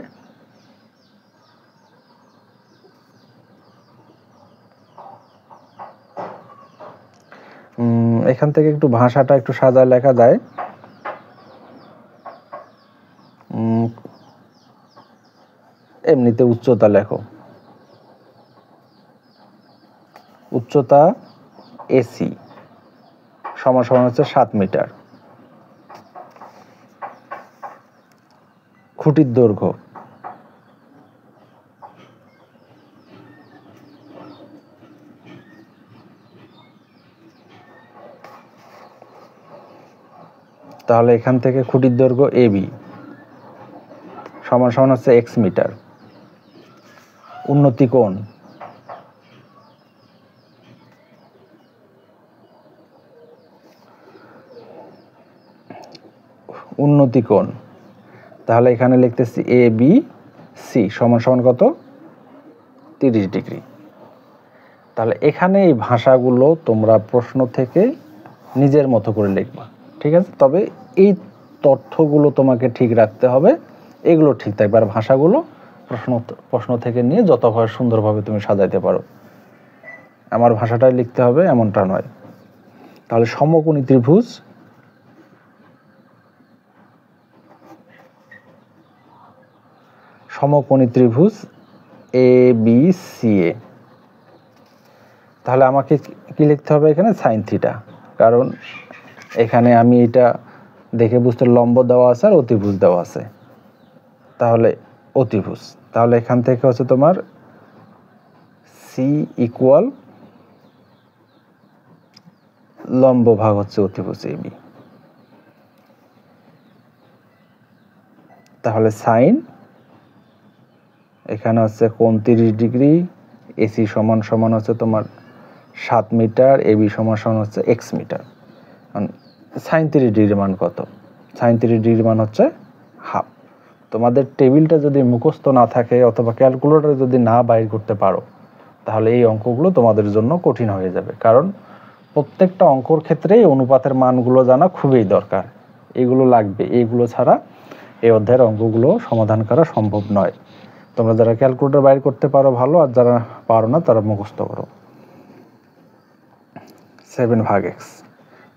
এখান থেকে একটু ভাষাটা একটু সাজায় লেখা যায়। এমনিতে উচ্চতা লেখো, উচ্চতা AC সমান হচ্ছে 7 মিটার। খুঁটির দৈর্ঘ্য তাহলে এখান থেকে খুঁটির দৈর্ঘ্য AB সমান হচ্ছে x মিটার। উন্নতি কোণ, তাহলে এখানে লিখতেছি ABC সমান কত? 30 ডিগ্রি। তাহলে এখানে এই ভাষাগুলো তোমরা প্রশ্ন থেকে নিজের মতো করে লিখবা, ঠিক আছে? তবে এই তথ্যগুলো তোমাকে ঠিক রাখতে হবে, এগুলো ঠিক থাকবে। আর ভাষাগুলো প্রশ্ন থেকে নিয়ে যতভাবে সুন্দরভাবে তুমি সাজাইতে পারো, আমার ভাষাটাই লিখতে হবে এমনটা নয়। তাহলে সমকোণী ত্রিভুজ এ বি সি এ, তাহলে আমাকে কি লিখতে হবে এখানে? সাইন থিটা, কারণ এখানে আমি এটা দেখে বুঝতে লম্ব দেওয়া আছে আর অতিভুজ দেওয়া আছে, তাহলে অতিভুজ। তাহলে এখান থেকে হচ্ছে তোমার সি ইকুয়াল লম্ব ভাগ হচ্ছে অতিভুজ এ বি। তাহলে সাইন এখানে হচ্ছে কোণ 30 ডিগ্রি, এসি সমান সমান হচ্ছে তোমার 7 মিটার, এবি সমান সমান হচ্ছে এক্স মিটার। সাইন 30 ডিগ্রি মান কত? সাইন 30 ডিগ্রি মান হচ্ছে হাফ। তোমাদের টেবিলটা যদি মুখস্থ না থাকে অথবা ক্যালকুলেটর যদি না বাইর করতে পারো, তাহলে এই অঙ্কগুলো তোমাদের জন্য কঠিন হয়ে যাবে। কারণ প্রত্যেকটা অঙ্কর ক্ষেত্রেই অনুপাতের মানগুলো জানা খুবই দরকার, এগুলো লাগবে। এইগুলো ছাড়া এই অধ্যায়ের অঙ্কগুলো সমাধান করা সম্ভব নয়। তোমরা যারা ক্যালকুলেটর বাইর করতে পারো ভালো, আর যারা পারো না তারা মুখস্থ করো। 7 ভাগ এক্স,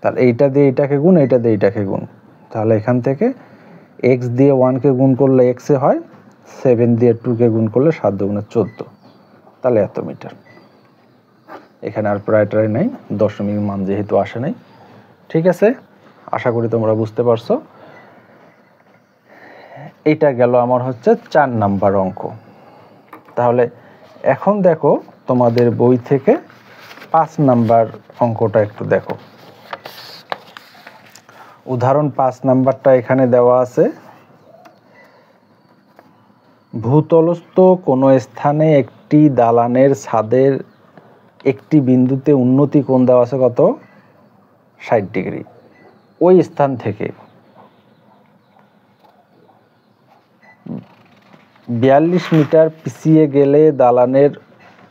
তাহলে এইটা দিয়ে এইটাকে গুণ, এইটা দিয়ে এইটাকে গুণ, তাহলে এখান থেকে এক্স দিয়ে 1কে গুণ করলে এক্সে হয়, 7 দিয়ে 2কে গুণ করলে 7 দুগুণে 14, তাহলে এত মিটার। এখানে আর প্রায়টাই নাই, দশমিক মান যেহেতু আসে নাই। ঠিক আছে, আশা করি তোমরা বুঝতে পারছো। এইটা গেল আমার হচ্ছে 4 নাম্বার অঙ্ক। তাহলে এখন দেখো তোমাদের বই থেকে 5 নাম্বার অঙ্কটা একটু দেখো। উদাহরণ 5 নাম্বারটা এখানে দেওয়া আছে। ভূতলস্থ কোনো স্থানে একটি দালানের ছাদের একটি বিন্দুতে উন্নতি কোণ দেওয়া আছে কত? 60 ডিগ্রি। ওই স্থান থেকে 42 মিটার পিছিয়ে গেলে দালানের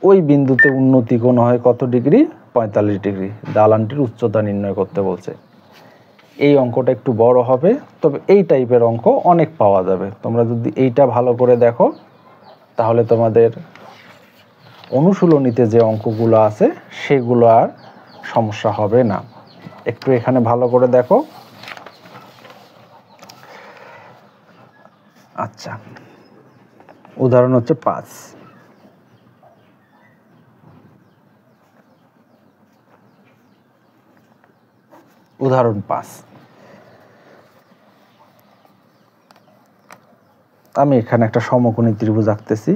ওই বিন্দুতে উন্নতি কোণ হয় কত ডিগ্রি? 45 ডিগ্রি। দালানটির উচ্চতা নির্ণয় করতে বলছে। এই অঙ্কটা একটু বড় হবে, তবে এই টাইপের অঙ্ক অনেক পাওয়া যাবে। তোমরা যদি এইটা ভালো করে দেখো তাহলে তোমাদের অনুশীলনীতে যে অঙ্কগুলো আছে সেগুলো আর সমস্যা হবে না। একটু এখানে ভালো করে দেখো। আচ্ছা, উদাহরণ হচ্ছে 5। উদাহরণ 5, আমি এখানে একটা সমকোণী ত্রিভুজ আঁকতেছি।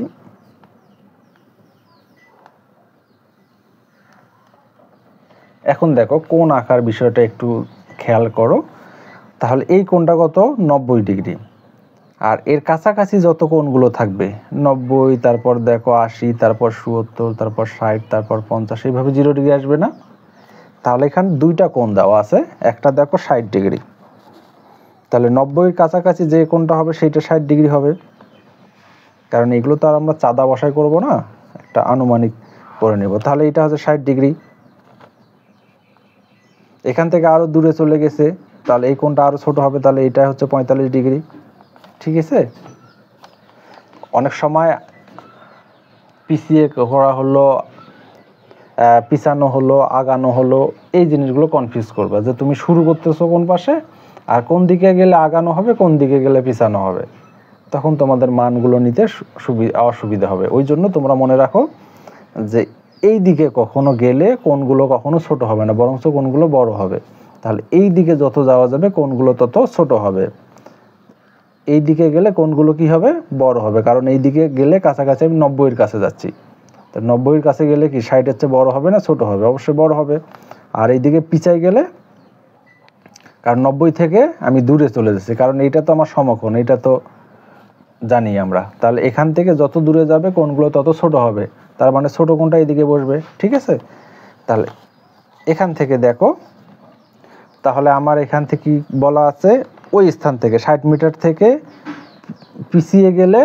এখন দেখো কোণ আঁকার বিষয়টা একটু খেয়াল করো। তাহলে এই কোণটা কত? 90 ডিগ্রি। আর এর কাছাকাছি যত কোণগুলো থাকবে 90, তারপর দেখো 80, তারপর 70, তারপর 60, তারপর 50, এইভাবে 0 ডিগ্রি আসবে না? তাহলে এখানে দুইটা কোণ দেওয়া আছে, একটা দেখো 60 ডিগ্রি। তাহলে 90-এর কাছাকাছি যে কোণটা হবে সেইটা 60 ডিগ্রি হবে। কারণ এগুলো তো আর আমরা চাঁদা বসাই করব না, একটা আনুমানিক করে নেব। তাহলে এটা হচ্ছে 60 ডিগ্রি। এখান থেকে আরো দূরে চলে গেছে, তাহলে এই কোণটা আরো ছোট হবে, তাহলে এটা হচ্ছে 45 ডিগ্রি। ঠিক আছে, অনেক সময় পিছিয়ে করা হলো, পিছানো হলো, আগানো হলো, এই জিনিসগুলো কনফিউজ করবে যে তুমি শুরু করতেছো কোন পাশে আর কোন দিকে গেলে আগানো হবে, কোন দিকে গেলে পিছানো হবে, তখন তোমাদের মানগুলো নিতে অসুবিধা হবে। ওই জন্য তোমরা মনে রাখো যে এই দিকে কখনো গেলে কোনগুলো কখনো ছোট হবে না, বরঞ্চ কোনগুলো বড় হবে। তাহলে এই দিকে যত যাওয়া যাবে কোনগুলো তত ছোট হবে, এই দিকে গেলে কোনগুলো কি হবে? বড় হবে। কারণ এই দিকে গেলে কাছাকাছি আমি 90-এর কাছে যাচ্ছি, তো 90-এর কাছে গেলে কি 60-এর চেয়ে বড় হবে না ছোট হবে? অবশ্যই বড় হবে। আর এই দিকে পিছাই গেলে, কারণ 90 থেকে আমি দূরে চলে যাচ্ছি, কারণ এইটা তো আমার সমকোণ, এটা তো জানি আমরা। তাহলে এখান থেকে যত দূরে যাবে কোনগুলো তত ছোট হবে, তার মানে ছোট কোণটা এইদিকে বসবে। ঠিক আছে, তাহলে এখান থেকে দেখো, তাহলে আমার এখান থেকে বলা আছে ওই স্থান থেকে 60 মিটার থেকে পিছিয়ে গেলে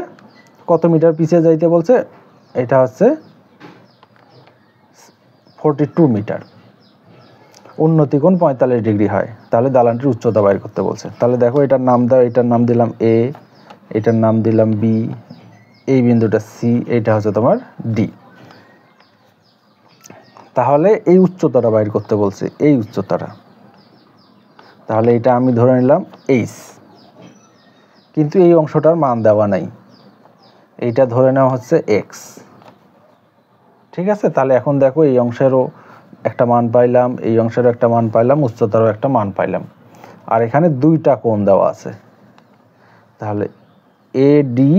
কত মিটার পিছিয়ে যাইতে বলছে? এটা হচ্ছে 42 মিটার, উন্নতি কোণ 45 ডিগ্রি হয়, তাহলে দালানটির উচ্চতা বাইর করতে বলছে। তাহলে দেখো এটার নাম দাও, এটার নাম দিলাম এ, এটার নাম দিলাম বি, এই বিন্দুটা সি, এটা হচ্ছে তোমার ডি। তাহলে এই উচ্চতাটা বাইর করতে বলছে, এই উচ্চতাটা। তাহলে এটা আমি ধরে নিলাম এইচ, কিন্তু এই অংশটার মান দেওয়া নাই, এইটা ধরে নেওয়া হচ্ছে এক্স। ঠিক আছে, তাহলে এখন দেখো এই অংশেরও একটা মান পাইলাম, এই অংশেরও একটা মান পাইলাম, উচ্চতারও একটা মান পাইলাম, আর এখানে দুইটা কোণ দেওয়া আছে। তাহলে এ ডি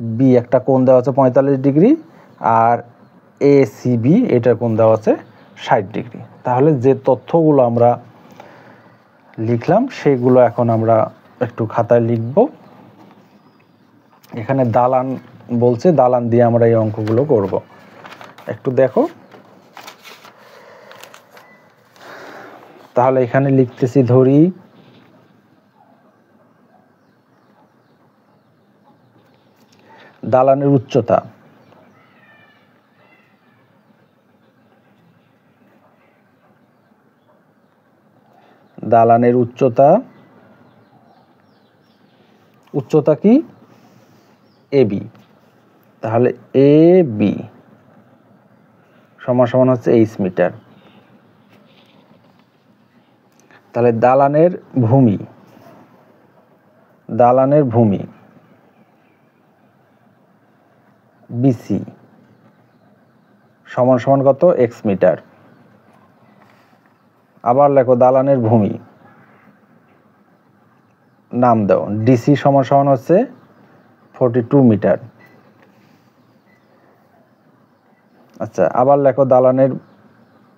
বি একটা কোণ দেওয়া আছে 45 ডিগ্রি, আর এ সি বি এটার কোণ দেওয়া আছে 60 ডিগ্রি। তাহলে যে তথ্যগুলো আমরা লিখলাম সেগুলো এখন আমরা একটু খাতায় লিখব। এখানে দালান বলছে, দালান দিয়ে আমরা এই অঙ্কগুলো করব। একটু দেখো, তাহলে এখানে লিখতেছি, ধরি দালানের উচ্চতা, দালানের উচ্চতা, উচ্চতা কি এ বি, তাহলে এ বি সমান সমান হচ্ছে 8 মিটার। তাহলে দালানের ভূমি, দালানের ভূমি বিসি সমান সমান কত, এক্স মিটার। আবার লেখো দালানের ভূমি, নাম দাও, ডিসি সমান সমান হচ্ছে 42 মিটার। আচ্ছা, আবার লেখো দালানের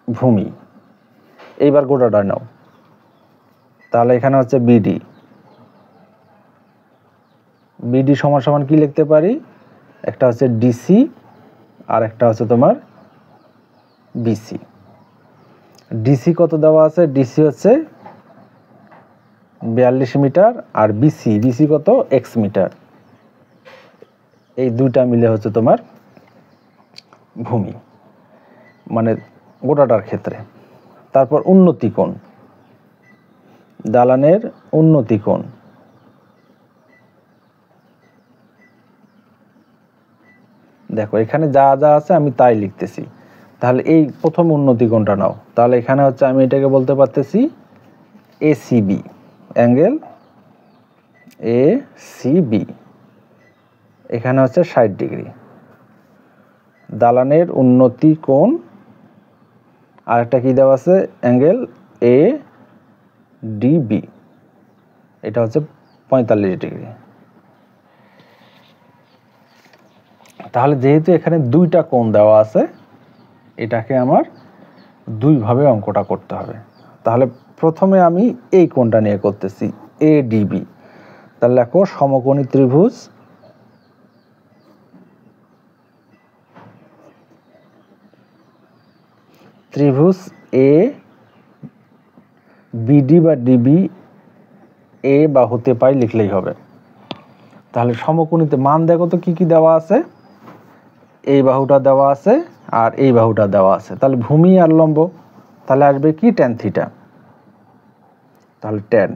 ভূমি, এইবার গোটাটা নাও, তাহলে এখানে হচ্ছে বিডি, বিডি সমান সমান কি লিখতে পারি, একটা হচ্ছে ডিসি আর একটা হচ্ছে তোমার বিসি। ডিসি কত দেওয়া আছে, ডিসি হচ্ছে 42 মিটার, আর বিসি, বিসি কত, এক্স মিটার। এই দুইটা মিলে হচ্ছে তোমার ভূমি, মানে গোটাটার ক্ষেত্রে। তারপর উন্নতি কোণ, দালানের উন্নতি কোণ, দেখো এখানে যা যা আছে আমি তাই লিখতেছি। তাহলে এই প্রথম উন্নতি কোণটা নাও, তাহলে এখানে হচ্ছে আমি এটাকে বলতে পারতেছি এসিবি, অ্যাঙ্গেল এসিবি, এখানে হচ্ছে 60 ডিগ্রি। দালানের উন্নতি কোণ আর একটা কি দেওয়া আছে, অ্যাঙ্গেল এ ডিবি, এটা হচ্ছে 45 ডিগ্রি। তাহলে যেহেতু এখানে দুইটা কোণ দেওয়া আছে, এটাকে আমার দুইভাবে অঙ্কটা করতে হবে। তাহলে প্রথমে আমি এই কোণটা নিয়ে করতেছি, এডিবি। তাহলে দেখো সমকোণী ত্রিভুজ, ত্রিভুজ এ বিডি বা ডিবি, এ বা হতে পাই লিখলেই হবে। তাহলে সমকোণীতে মান দেখো তো কি কি দেওয়া আছে, এই বাহুটা দেওয়া আছে আর এই বাহুটা দেওয়া আছে। তাহলে ভূমি আর লম্ব, তাহলে আসবে কি, ট্যান থিটা। তাহলে ট্যান,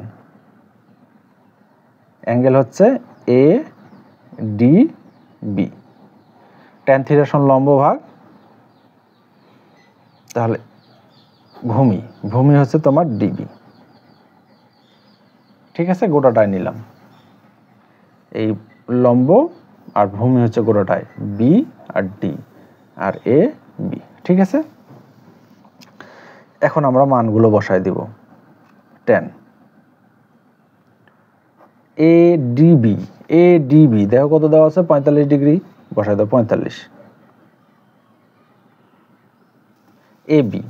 অ্যাঙ্গেল হচ্ছে A D B, tan theta সমান লম্ব ভাগ, তাহলে ভূমি, ভূমি হচ্ছে তোমার ডিবি। ঠিক আছে, গোটাটাই নিলাম, এই লম্ব আর ভূমি হচ্ছে গোটাটাই B R D R A B. ঠিক আছে, এখন আমরা মানগুলো বসাই দিব। Tan A DB, A DB দেখো কত দেওয়া আছে, 45 ডিগ্রি, বসাই দাও 45। এবি,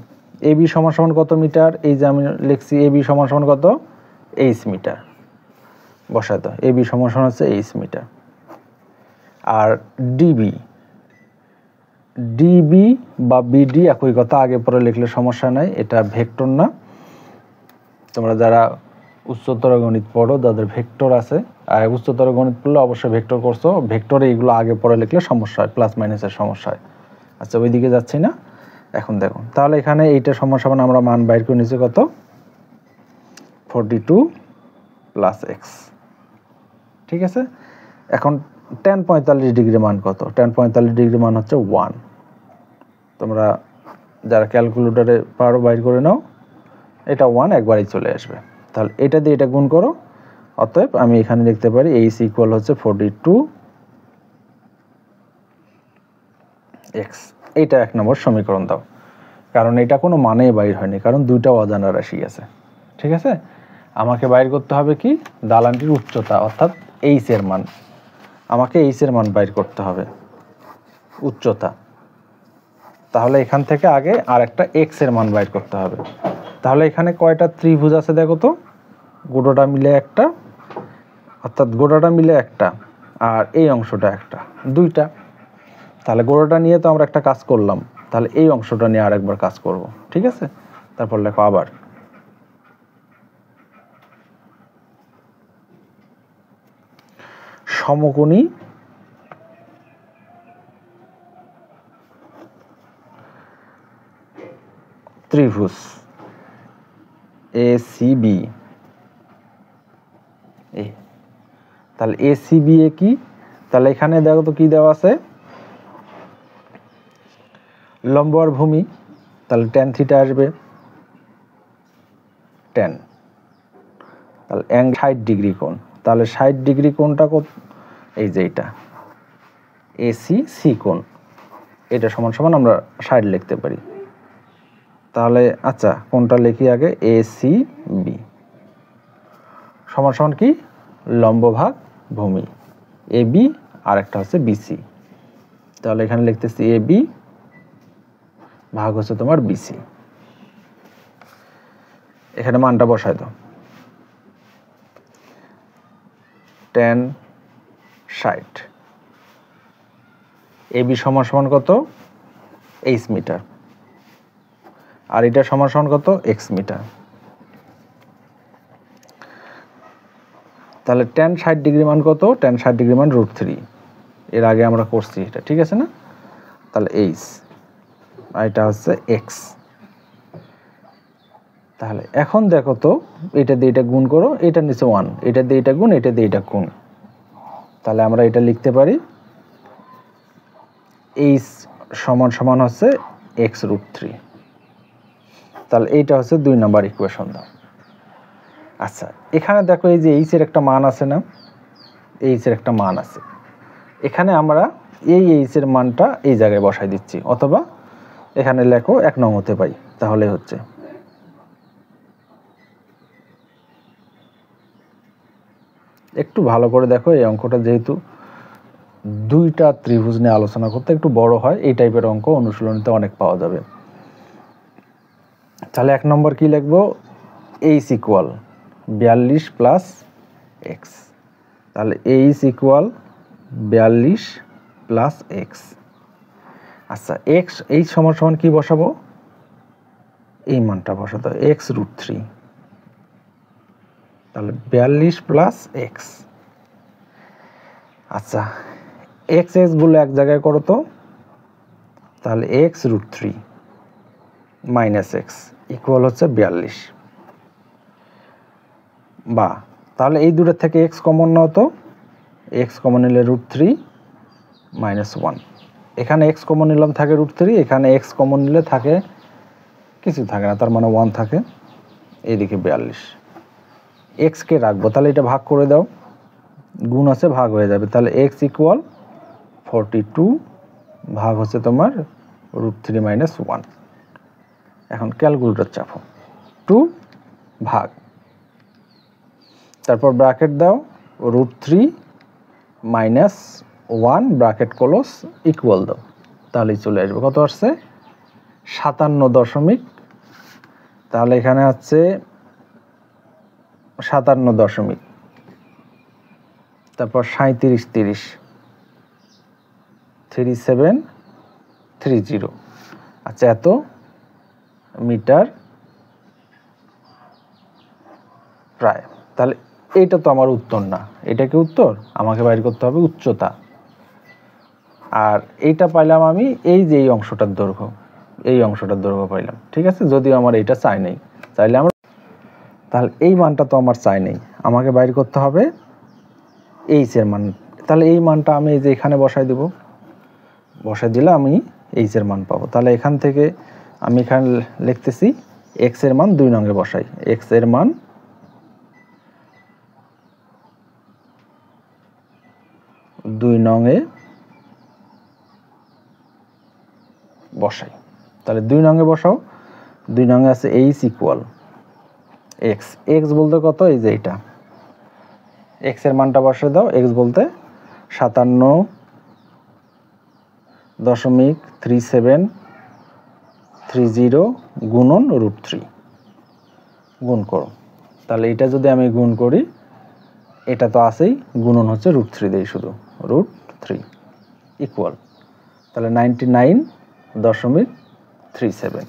এবি সমান সমান কত মিটার, এই যে আমি লিখছি এবি সমান সমান কত, 8 মিটার, বসাই দাও, এবি সমান সমান হচ্ছে 8 মিটার। আর ডিবি, ডিবি বা বিডি একই কথা, আগে পরে লিখলে সমস্যা নাই, এটা ভেক্টর না। তোমরা যারা উচ্চতর গণিত পড়ো, যাদের ভেক্টর আছে, আর উচ্চতর গণিত পড়লে অবশ্যই ভেক্টর করছো, ভেক্টরে এইগুলো আগে পরে লিখলে সমস্যা হয়, প্লাস মাইনাসের সমস্যা হয়। আচ্ছা, ওইদিকে যাচ্ছি না, এখন দেখুন তাহলে এখানে এইটা সমান সমান আমরা মান বাইর করে নিয়েছি কত 42 প্লাস এক্স। ঠিক আছে, এখন tan 45 ডিগ্রি মান কত? tan 45 ডিগ্রি মান হচ্ছে 1। তোমরা যারা ক্যালকুলেটরে পারো বাইর করে নাও, এটা 1 একবারই চলে আসবে। তাহলে এটা দিয়ে এটা গুণ করো, অতএব আমি এখানে লিখতে পারি এইচ ইকুয়াল হচ্ছে 42 এক্স। এইটা 1 নম্বর সমীকরণ দাও, কারণ এটা কোনো মানে বাইর হয়নি, কারণ দুইটা অজানা রাশি আছে। ঠিক আছে, আমাকে বাইর করতে হবে কি দালানটির উচ্চতা, অর্থাৎ এইচ এর মান। আমাকে এইচ এর মান বাইর করতে হবে, উচ্চতা। তাহলে এখান থেকে আগে আর একটা এক্স এর মান বাইর করতে হবে। তাহলে এখানে কয়টা ত্রিভুজ আছে দেখো তো, গোটাটা মিলে একটা, অর্থাৎ গোটাটা মিলে একটা, আর এই অংশটা একটা, দুইটা। তাহলে গোটাটা নিয়ে তো আমরা একটা কাজ করলাম, তাহলে এই অংশটা নিয়ে আরেকবার কাজ করব। ঠিক আছে, তারপর লেখো আবার সমকোণী ত্রিভুজ এসিবি। তাহলে এসিবি এ কি? তাহলে এখানে দেখো তো কি দেওয়া আছে, লম্ব আর ভূমি। তাহলে tan থিটা আসবে 10। তাহলে 60 ডিগ্রি কোণ। তাহলে 60 ডিগ্রি কোণটা কত? এই যে এটা এসি সি কোণ, এটা সমান সমান আমরা 60 লিখতে পারি। তাহলে আচ্ছা কোনটা লিখি আগে, এসি বি সমান সমান কি লম্ব ভাগ ভূমি, এ বি আর একটা হচ্ছে বিসি। তাহলে এখানে লিখতেছি এ বি ভাগ হচ্ছে তোমার বিসি। এখানে মানটা বসাই দাও, tan 60, এ বি সমান সমান কত এইচ মিটার, আর এটা সমান সমান কত এক্স মিটার। তাহলে tan 60 ডিগ্রি মান কত? tan 60 ডিগ্রি মান √3। এর আগে আমরা করছি এটা, ঠিক আছে না? তাহলে এইচ, আর এটা হচ্ছে এক্স। তাহলে এখন দেখো তো, এটা দিয়ে এটা গুণ করো, এটা নিচে 1, এটা দিয়ে এটা গুণ, এটা দিয়ে এটা গুণ। তাহলে আমরা এটা লিখতে পারি এইচ সমান সমান হচ্ছে x√3। তাহলে এইটা হচ্ছে 2 নম্বর ইকুয়েশন দাও। আচ্ছা এখানে দেখো এই যে এইচ এর একটা মান আছে না, এইচ এর একটা মান আছে। এখানে আমরা এই এইচ এর মানটা এই জায়গায় বসাই দিচ্ছি, অথবা এখানে লেখো 1 নং হতে পাই, তাহলে হচ্ছে একটু ভালো করে দেখো। এই অঙ্কটা যেহেতু দুইটা ত্রিভুজ নিয়ে আলোচনা করতে একটু বড় হয়, এই টাইপের অঙ্ক অনুশীলনীতে অনেক পাওয়া যাবে। তাহলে 1 নম্বর কি লিখবো, এইচ ইকুয়াল 42 প্লাস এক্স। তাহলে এইচ ইকুয়াল 42 প্লাস এক্স। আচ্ছা এক্স, এইচ সমান সমান কি বসাবো, এই মানটা বসাতে হবে x√3। তাহলে 42 প্লাস এক্স। আচ্ছা এক্স এক্স গুলো এক জায়গায় করো তো, তাহলে x√3 মাইনাস এক্স ইকুয়াল হচ্ছে 42। বা তাহলে এই দুটোর থেকে এক্স কমন নাও তো, এক্স কমন নিলে √3 মাইনাস 1। এখানে এক্স কমন নিলাম থাকে √3, এখানে এক্স কমন নিলে থাকে কিছু থাকে না, তার মানে 1 থাকে। এইদিকে 42, এক্স কে রাখবো, তাহলে এটা ভাগ করে দাও, গুণ আছে ভাগ হয়ে যাবে। তাহলে এক্স ইকুয়াল 42 ভাগ হচ্ছে তোমার √3 মাইনাস 1। এখন ক্যালকুলেটর চাপো, 2 ভাগ, তারপর ব্র্যাকেট দাও, √3 মাইনাস 1 ব্র্যাকেট ক্লোজ ইকুয়াল দাও, তাহলেই চলে আসবে কত আসছে 57 তাহলে এখানে হচ্ছে 57, তারপর 37 30 3730। আচ্ছা এত মিটার প্রায়। তাহলে এইটা তো আমার উত্তর না, এটা কি উত্তর? আমাকে বাইর করতে হবে উচ্চতা। আর এইটা পাইলাম আমি এই যে এই অংশটার দৈর্ঘ্য, এই অংশটার দৈর্ঘ্য পাইলাম। ঠিক আছে, যদিও আমার এটা চাই নেই, চাইলে আমার, তাহলে এই মানটা তো আমার চাই নেই, আমাকে বাইর করতে হবে এইচ এর মান। তাহলে এই মানটা আমি এই যে এখানে বসাই দেব, বসাই দিলে আমি এইচ এর মান পাবো। তাহলে এখান থেকে আমি এখানে লিখতেছি এক্স এর মান 2 নঙে বসাই, এক্স এর মান 2 নঙে বসাই। তাহলে 2 নঙে বসাও, 2 নঙে আছে এইচ ইকুয়াল এক্স, এক্স বলতে কত, এই যে এটা, এক্স এর মানটা বসিয়ে দাও। এক্স বলতে 57.3730 গুণন √3 গুণ করো। তাহলে এটা যদি আমি গুণ করি, এটা তো আছেই, গুণন হচ্ছে √3 দেই, শুধু √3 ইকুয়াল, তাহলে 99.37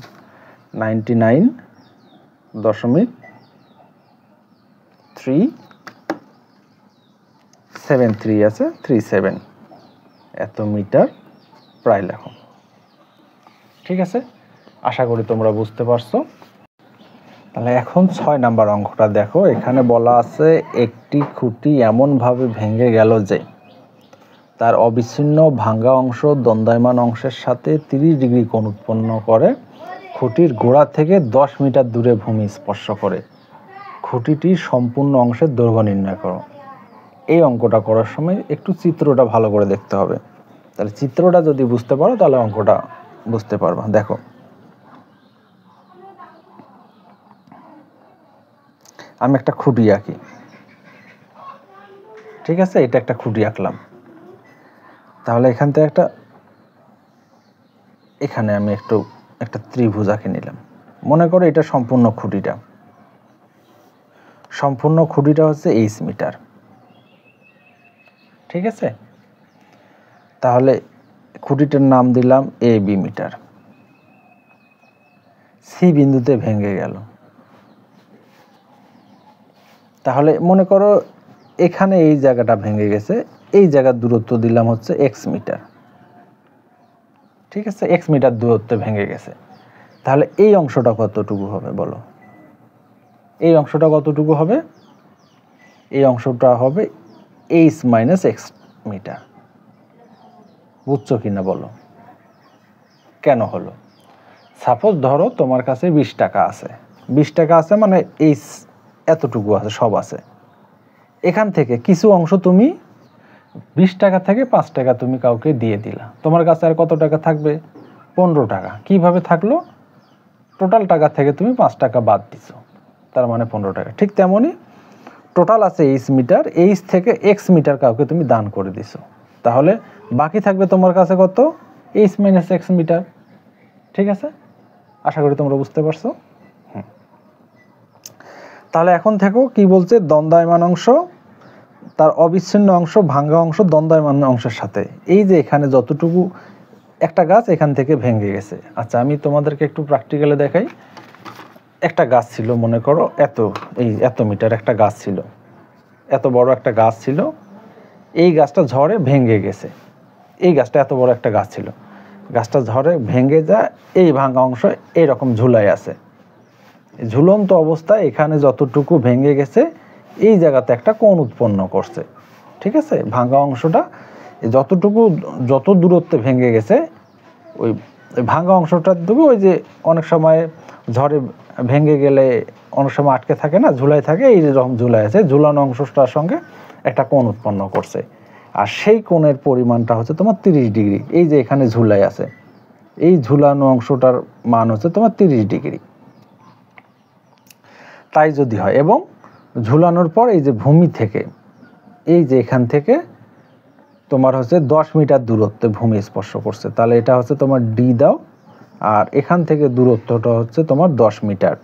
99.373 আছে 37 এত মিটার প্রায় লেখো। ঠিক আছে, আশা করি তোমরা বুঝতে পারছো। তাহলে এখন 6 নাম্বার অঙ্কটা দেখো। এখানে বলা আছে একটি খুঁটি এমনভাবে ভেঙে গেল যে তার অবিচ্ছিন্ন ভাঙ্গা অংশ দণ্ডায়মান অংশের সাথে 30 ডিগ্রি কোণ উৎপন্ন করে, খুঁটির গোড়া থেকে 10 মিটার দূরে ভূমি স্পর্শ করে, খুঁটিটির সম্পূর্ণ অংশের দৈর্ঘ্য নির্ণয় করো। এই অঙ্কটা করার সময় একটু চিত্রটা ভালো করে দেখতে হবে। তাহলে চিত্রটা যদি বুঝতে পারো তাহলে অঙ্কটা বুঝতে পারবা। দেখো, আমি একটা খুঁটি আঁকি। ঠিক আছে, এটা একটা খুঁটি আঁকলাম। তাহলে এখান থেকে এখানে আমি একটা ত্রিভুজ আঁকে নিলাম। মনে করো এটা সম্পূর্ণ খুঁটিটা হচ্ছে এইচ মিটার। ঠিক আছে, তাহলে খুঁটিটার নাম দিলাম এ বি মিটার। সি বিন্দুতে ভেঙে গেল। তাহলে মনে করো এখানে এই জায়গাটা ভেঙে গেছে, এই জায়গার দূরত্ব দিলাম হচ্ছে এক্স মিটার। ঠিক আছে, এক্স মিটার দূরত্বে ভেঙে গেছে। তাহলে এই অংশটা কতটুকু হবে বলো? এই অংশটা কতটুকু হবে? এই অংশটা হবে এইচ মাইনাস এক্স মিটার। বুঝছো কিনা বলো? কেন হলো? সাপোজ ধরো তোমার কাছে 20 টাকা আছে, 20 টাকা আছে মানে এইচ এতটুকু আছে, সব আছে। এখান থেকে কিছু অংশ তুমি 20 টাকা থেকে 5 টাকা তুমি কাউকে দিয়ে দিলা, তোমার কাছে আর কত টাকা থাকবে? 15 টাকা। কিভাবে থাকলো? টোটাল টাকা থেকে তুমি 5 টাকা বাদ দিছো, তার মানে 15 টাকা। ঠিক তেমনই টোটাল আছে এইচ মিটার, এইচ থেকে এক্স মিটার কাউকে তুমি দান করে দিছো, তাহলে বাকি থাকবে তোমার কাছে কত? H minus X metre. ঠিক আছে, আশা করি তোমরা বুঝতে পারছো। তাহলে এখন দেখো কি বলছে, দণ্ডায়মান অংশ তার অবিচ্ছিন্ন অংশ ভাঙ্গা অংশ দণ্ডায়মান অংশের সাথে। এই যে এখানে যতটুকু একটা গাছ এখান থেকে ভেঙে গেছে। আচ্ছা, আমি তোমাদেরকে একটু প্র্যাকটিক্যালে দেখাই। একটা গাছ ছিল, মনে করো এত মিটার একটা গাছ ছিল, এত বড় একটা গাছ ছিল। এই গাছটা ঝড়ে ভেঙে গেছে। এই গাছটা এত বড় একটা গাছ ছিল, গাছটা ঝড়ে ভেঙে যায়, এই ভাঙা অংশ এইরকম ঝুলাই আছে। ঝুলন্ত অবস্থায় এখানে যতটুকু ভেঙে গেছে এই জায়গাতে একটা কোণ উৎপন্ন করছে। ঠিক আছে, ভাঙা অংশটা যত দূরত্বে ভেঙে গেছে, ওই ভাঙা অংশটার দিকে ওই যে অনেক সময় ঝড়ে ভেঙে গেলে অনেক সময় আটকে থাকে না, ঝুলাই থাকে, এই রকম ঝুলাই আছে, ঝুলানো অংশটার সঙ্গে একটা কোণ উৎপন্ন করছে। আর সেই কোণের পরিমাণটা হচ্ছে তোমার 30 ডিগ্রি। এই যে এখানে ঝুলাই আছে, এই ঝুলানো অংশটার মান হচ্ছে তোমার 30 ডিগ্রি। তাই যদি হয়, এবং ঝুলানোর পর এই যে ভূমি থেকে, এই যে এখান থেকে তোমার হচ্ছে 10 মিটার দূরত্বে ভূমি স্পর্শ করছে, তাহলে এটা হচ্ছে তোমার ডি দাও, আর এখান থেকে দূরত্বটা হচ্ছে তোমার 10 মিটার।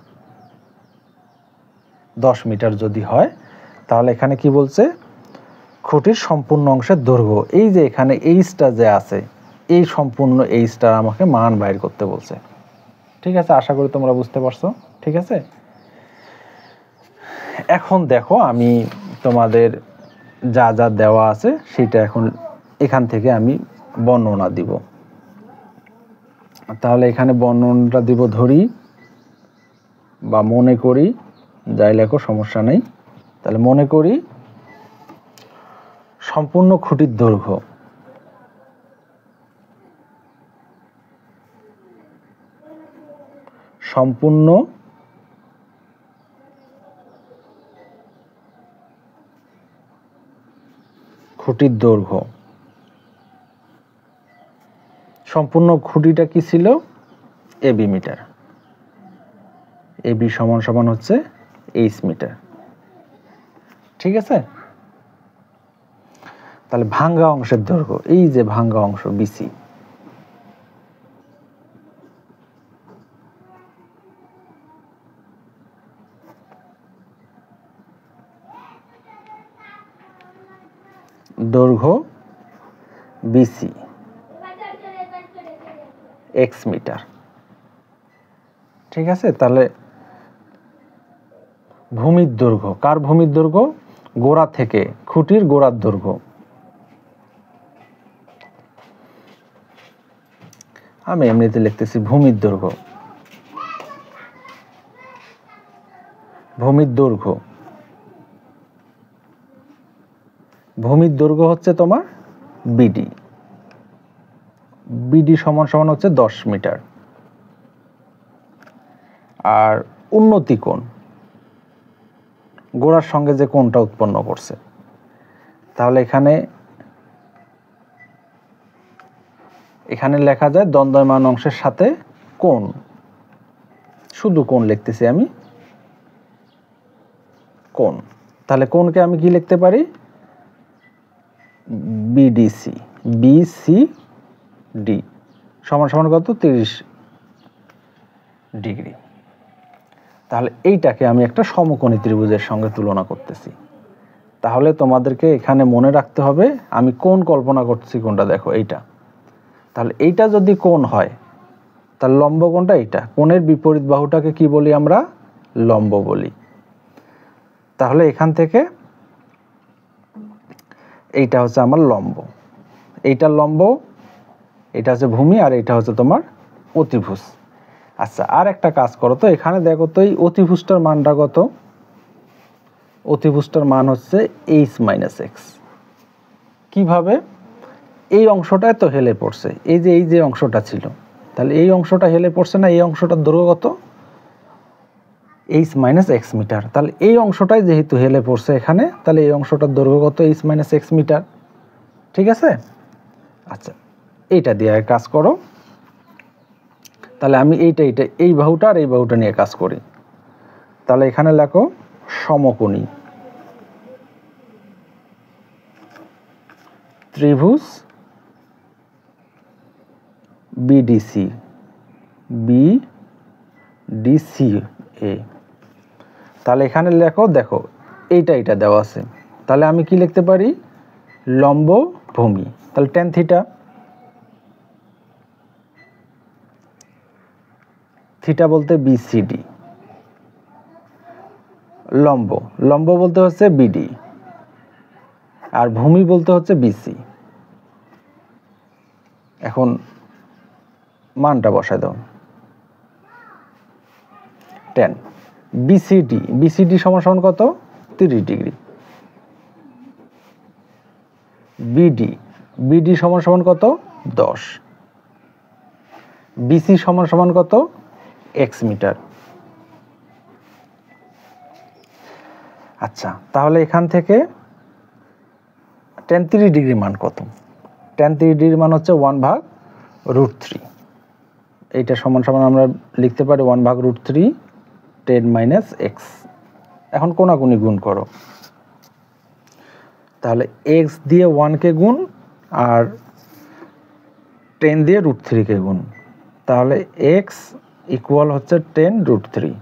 10 মিটার যদি হয়, তাহলে এখানে কি বলছে, খুঁটির সম্পূর্ণ অংশের দৈর্ঘ্য, এই যে এখানে এইচটা যে আছে, এই সম্পূর্ণ এইচটার আমাকে মান বাইর করতে বলছে। ঠিক আছে, আশা করি তোমরা বুঝতে পারছো। ঠিক আছে, এখন দেখো আমি তোমাদের যা যা দেওয়া আছে সেটা এখন এখান থেকে আমি বর্ণনা দিব। তাহলে এখানে বর্ণনাটা দিব ধরি বা মনে করি, যাই লেখো সমস্যা নেই। তাহলে মনে করি সম্পূর্ণ খুঁটির দৈর্ঘ্য সম্পূর্ণ খুঁটির দৈর্ঘ্য, সম্পূর্ণ খুঁটিটা কি ছিল? AB metre. এবি সমান সমান হচ্ছে এইচ মিটার। ঠিক আছে? তাহলে ভাঙ্গা অংশের দৈর্ঘ্য, এই যে ভাঙ্গা অংশ বিসি, দৈর্ঘ্য বিসি এক্স মিটার। ঠিক আছে? তাহলে ভূমির দৈর্ঘ্য, কার ভূমির দৈর্ঘ্য? গোড়া থেকে, খুঁটির গোড়ার দৈর্ঘ্য। আমি এমনিতে লিখতেছি ভূমির দৈর্ঘ্য। ভূমির দৈর্ঘ্য, ভূমির দৈর্ঘ্য হচ্ছে তোমার বিডি। বিডি সমান সমান হচ্ছে 10 মিটার। আর উন্নতি কোণ, গোড়ার সঙ্গে যে কোণটা উৎপন্ন করছে, তাহলে এখানে লেখা যায় দ্বন্দ্বয়মান অংশের সাথে কোণ, শুধু কোণ লিখতেছি আমি, কোণ। তাহলে কোণকে আমি কি লিখতে পারি? বিডিসি, বিসিডি সমান সমান কত? 30 ডিগ্রি। তাহলে এইটাকে আমি একটা সমকোণী ত্রিভুজের সঙ্গে তুলনা করতেছি। তাহলে তোমাদেরকে এখানে মনে রাখতে হবে আমি কোণ কল্পনা করতেছি কোনটা, দেখো এইটা। তাহলে এইটা যদি কোণ হয়, তাহলে লম্ব কোণটা এইটা। কোণের বিপরীত বাহুটাকে কি বলি আমরা? লম্ব বলি। তাহলে এখান থেকে এইটা হচ্ছে আমার লম্ব, এইটা লম্ব, এটা হচ্ছে ভূমি, আর এটা হচ্ছে তোমার অতিভুজ। আচ্ছা, আর একটা কাজ করো তো, এখানে দেখো তো এই অতিভুজটার মানটা কত? অতিভুজটার মান হচ্ছে এইচ মাইনাস এক্স। কিভাবে? এই অংশটায় তো হেলে পড়ছে, এই যে অংশটা ছিল, তাহলে এই অংশটা হেলে পড়ছে না? এই অংশটার দৈর্ঘ্য কত? H minus X metre. তাহলে এই অংশটাই যেহেতু হেলে পড়ছে এখানে, তাহলে এই অংশটার দৈর্ঘ্য কত? H minus X metre. ঠিক আছে? আচ্ছা, এইটা দিয়ে কাজ করো। তাহলে আমি এইটা এই বাহুটা আর এই বাহুটা নিয়ে কাজ করি। তাহলে এখানে লেখো সমকোণী ত্রিভুজ বিডিসি, বিডিসি এ। তাহলে এখানে লেখো, দেখো এইটা দেওয়া আছে, তাহলে আমি কি লিখতে পারি? লম্ব ভূমি। তাহলে ট্যান থিটা, থিটা বলতে বিসিডি, লম্ব, লম্ব বলতে হচ্ছে বিডি, আর ভূমি বলতে হচ্ছে বিসি। এখন মানটা বসায় দাও। ট্যান বিসিডি, বিসিডি সমান সমান কত? 30 ডিগ্রি। বিডি, বিডি সমান সমান কত? 10। বিসি সমান সমান কত? X metre. আচ্ছা, তাহলে এখান থেকে tan 30 ডিগ্রি মান কত? tan 30 ডিগ্রি মান হচ্ছে 1/√3। এইটা সমান সমান আমরা লিখতে পারি 1/√3 10 মাইনাস এক্স। এখন কোনাকুনি গুণ করো, তাহলে এক্স দিয়ে 1কে গুণ আর 10 দিয়ে √3কে গুণ, তাহলে এক্স ইকুয়াল হচ্ছে 10√3।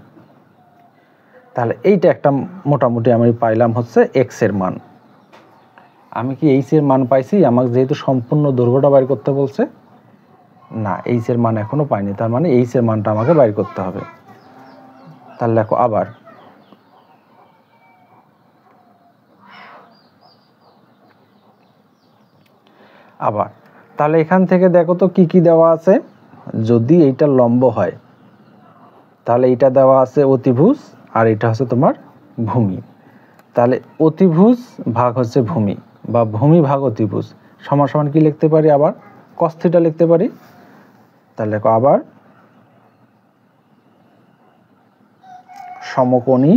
তাহলে এইটা একটা মোটামুটি আমি পাইলাম হচ্ছে এক্স এর মান। আমি কি এইচ এর মান পাইছি? আমাকে যেহেতু সম্পূর্ণ দৈর্ঘ্যটা বাইর করতে বলছে, না, এইচ এর মান এখনো পাইনি, তার মানে এইচ এর মানটা আমাকে বাইর করতে হবে। তাহলে দেখো আবার তাহলে এখান থেকে দেখো তো কি কি দেওয়া আছে। যদি এইটা লম্ব হয় তাহলে এইটা দেওয়া আছে অতিভুজ আর এটা হচ্ছে তোমার ভূমি। তাহলে অতিভুজ ভাগ হচ্ছে ভূমি বা ভূমি ভাগ অতিভুজ সমান সমান কি লিখতে পারি, আবার cos থিটা লিখতে পারি। তাহলে দেখো আবার সমকোণী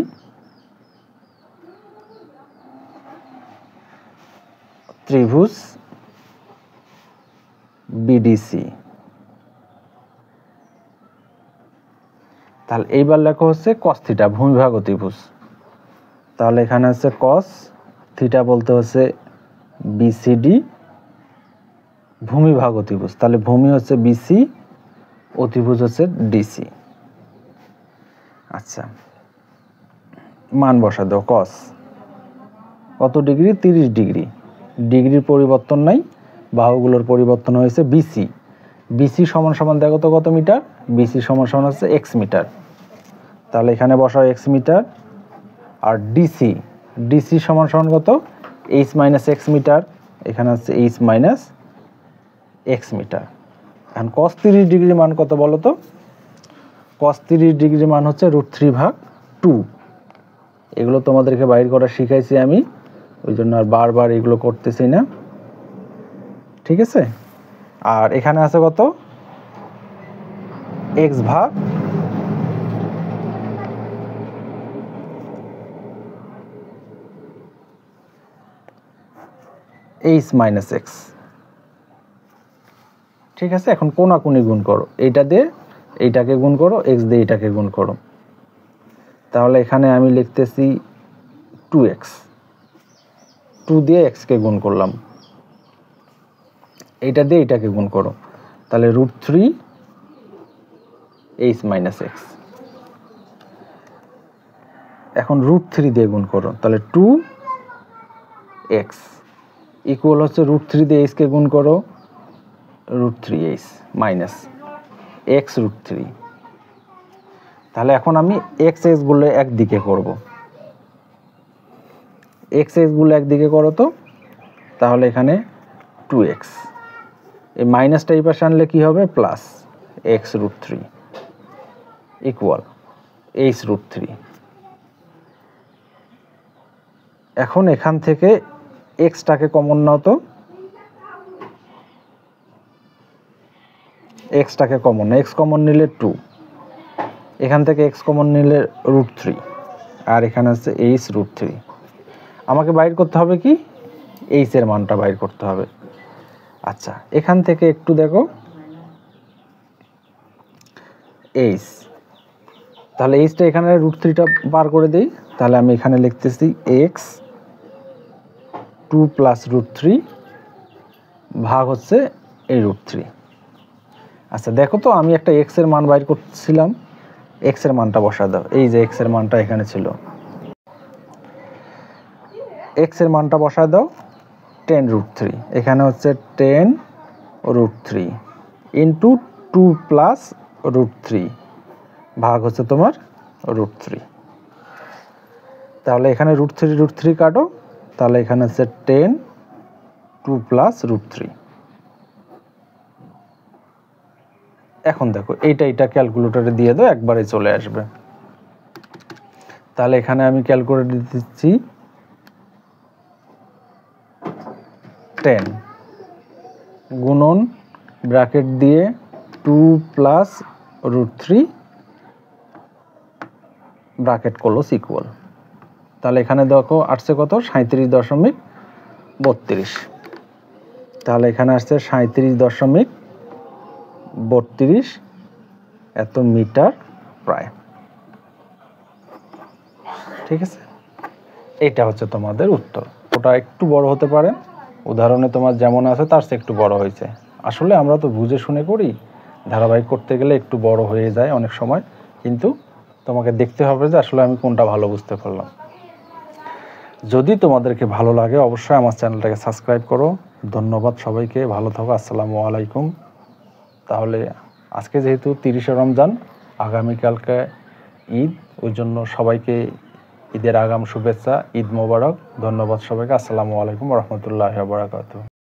ত্রিভুজ বিডিসি। তাহলে এইবার লেখা হচ্ছে cos থিটা ভূমিভাগ অতিভুজ। তাহলে এখানে হচ্ছে cos থিটা বলতে হচ্ছে বিসিডি ভূমিভাগ অতিভুজ। তাহলে ভূমি হচ্ছে বিসি, অতিভুজ হচ্ছে ডিসি। আচ্ছা, মান বসা দাও। cos কত ডিগ্রি? 30 ডিগ্রি। ডিগ্রির পরিবর্তন নাই, বাহুগুলোর পরিবর্তন হয়েছে। বিসি, বিসি সমান সমান দেখো তো কত মিটার? বিসি সমান সমান হচ্ছে এক্স মিটার। তাহলে এখানে বসাও এক্স মিটার। আর ডিসি, ডিসি সমান সমান কত? H minus X metre. এখানে হচ্ছে এইচ মাইনাস এক্স মিটার। এখন cos 30 ডিগ্রি মান কত বলো তো? cos 30 ডিগ্রি মান হচ্ছে √3/2। এগুলো তোমাদেরকে বাইর করা শিখাইছি আমি, ওই জন্য আর বারবার এগুলো করতেছি না, ঠিক আছে? আর এখানে আছে কত? x ভাগ h মাইনাস এক্স, ঠিক আছে? এখন কোনাকুনি গুণ করো, এইটা দিয়ে এইটাকে গুণ করো, x দিয়ে এইটাকে গুণ করো। তাহলে এখানে আমি লিখতেছি 2x, 2 দিয়ে x কে গুণ করলাম, এইটা দিয়ে এইটাকে গুণ করো, তাহলে √3h মাইনাস এক্স। এখন √3 দিয়ে গুণ করো, তাহলে 2x ইকুয়াল হচ্ছে √3 দিয়ে h কে গুণ করো, √3h মাইনাস x √3। তাহলে এখন আমি x গুলো একদিকে করব, x গুলো একদিকে করো তো। তাহলে এখানে 2x, এই মাইনাসটা এই পাশে আনলে কি হবে? Plus x √3 equal h √3। এখন এখান থেকে এক্সটাকে কমন নাও তো, এক্সটাকে কমন, এক্স কমন নিলে 2, এখান থেকে এক্স কমন নিলে √3, আর এখানে আছে h √3। আমাকে বাইর করতে হবে কি? h এর মানটা বাইর করতে হবে। আচ্ছা, এখান থেকে একটু দেখো h, তাহলে এইচটা এখানে √3টা বার করে দেই। তাহলে আমি এখানে লিখতেছি x 2 প্লাস √3 ভাগ হচ্ছে এই √3। আচ্ছা দেখো তো, আমি একটা x এর মান বাইর করছিলাম, x এর মানটা বসা দাও। এই যে x এর মানটা এখানে ছিল, x এর মানটা বসা দাও 10 √3। এখানে হচ্ছে 10 √3 ইন্টু 2 প্লাস √3 ভাগ হচ্ছে তোমার √3। তাহলে এখানে √3 কাটো, তাহলে এখানে হচ্ছে 10 2 প্লাস √3। এখন দেখো এইটা ক্যালকুলেটরে দিয়ে দাও, একবারে চলে আসবে। তাহলে এখানে আমি ক্যালকুলেটর দিচ্ছি 10 গুণন ব্র্যাকেট দিয়ে 2 প্লাস √3 ব্র্যাকেট ক্লোজ ইকুয়াল। তাহলে এখানে দেখো আসছে কত? 37.32। তাহলে এখানে আসছে 37.32 এত মিটার প্রায়, ঠিক আছে? এটা হচ্ছে তোমাদের উত্তর। ওটা একটু বড় হতে পারে, উদাহরণে তোমার যেমন আছে তার চেয়ে একটু বড় হয়েছে। আসলে আমরা তো বুঝে শুনে করি, ধারাবাহিক করতে গেলে একটু বড় হয়ে যায় অনেক সময়, কিন্তু তোমাকে দেখতে হবে যে আসলে আমি কোনটা ভালো বুঝতে পারলাম। যদি তোমাদেরকে ভালো লাগে অবশ্যই আমার চ্যানেলটাকে সাবস্ক্রাইব করো। ধন্যবাদ সবাইকে, ভালো থাকো, আসসালামু আলাইকুম। তাহলে আজকে যেহেতু 30শে রমজান, আগামীকালকে ঈদ, ওই জন্য সবাইকে ঈদের আগাম শুভেচ্ছা, ঈদ মোবারক। ধন্যবাদ সবাইকে, আসসালামু আলাইকুম ওয়া রাহমাতুল্লাহি ওয়া বারাকাতুহু।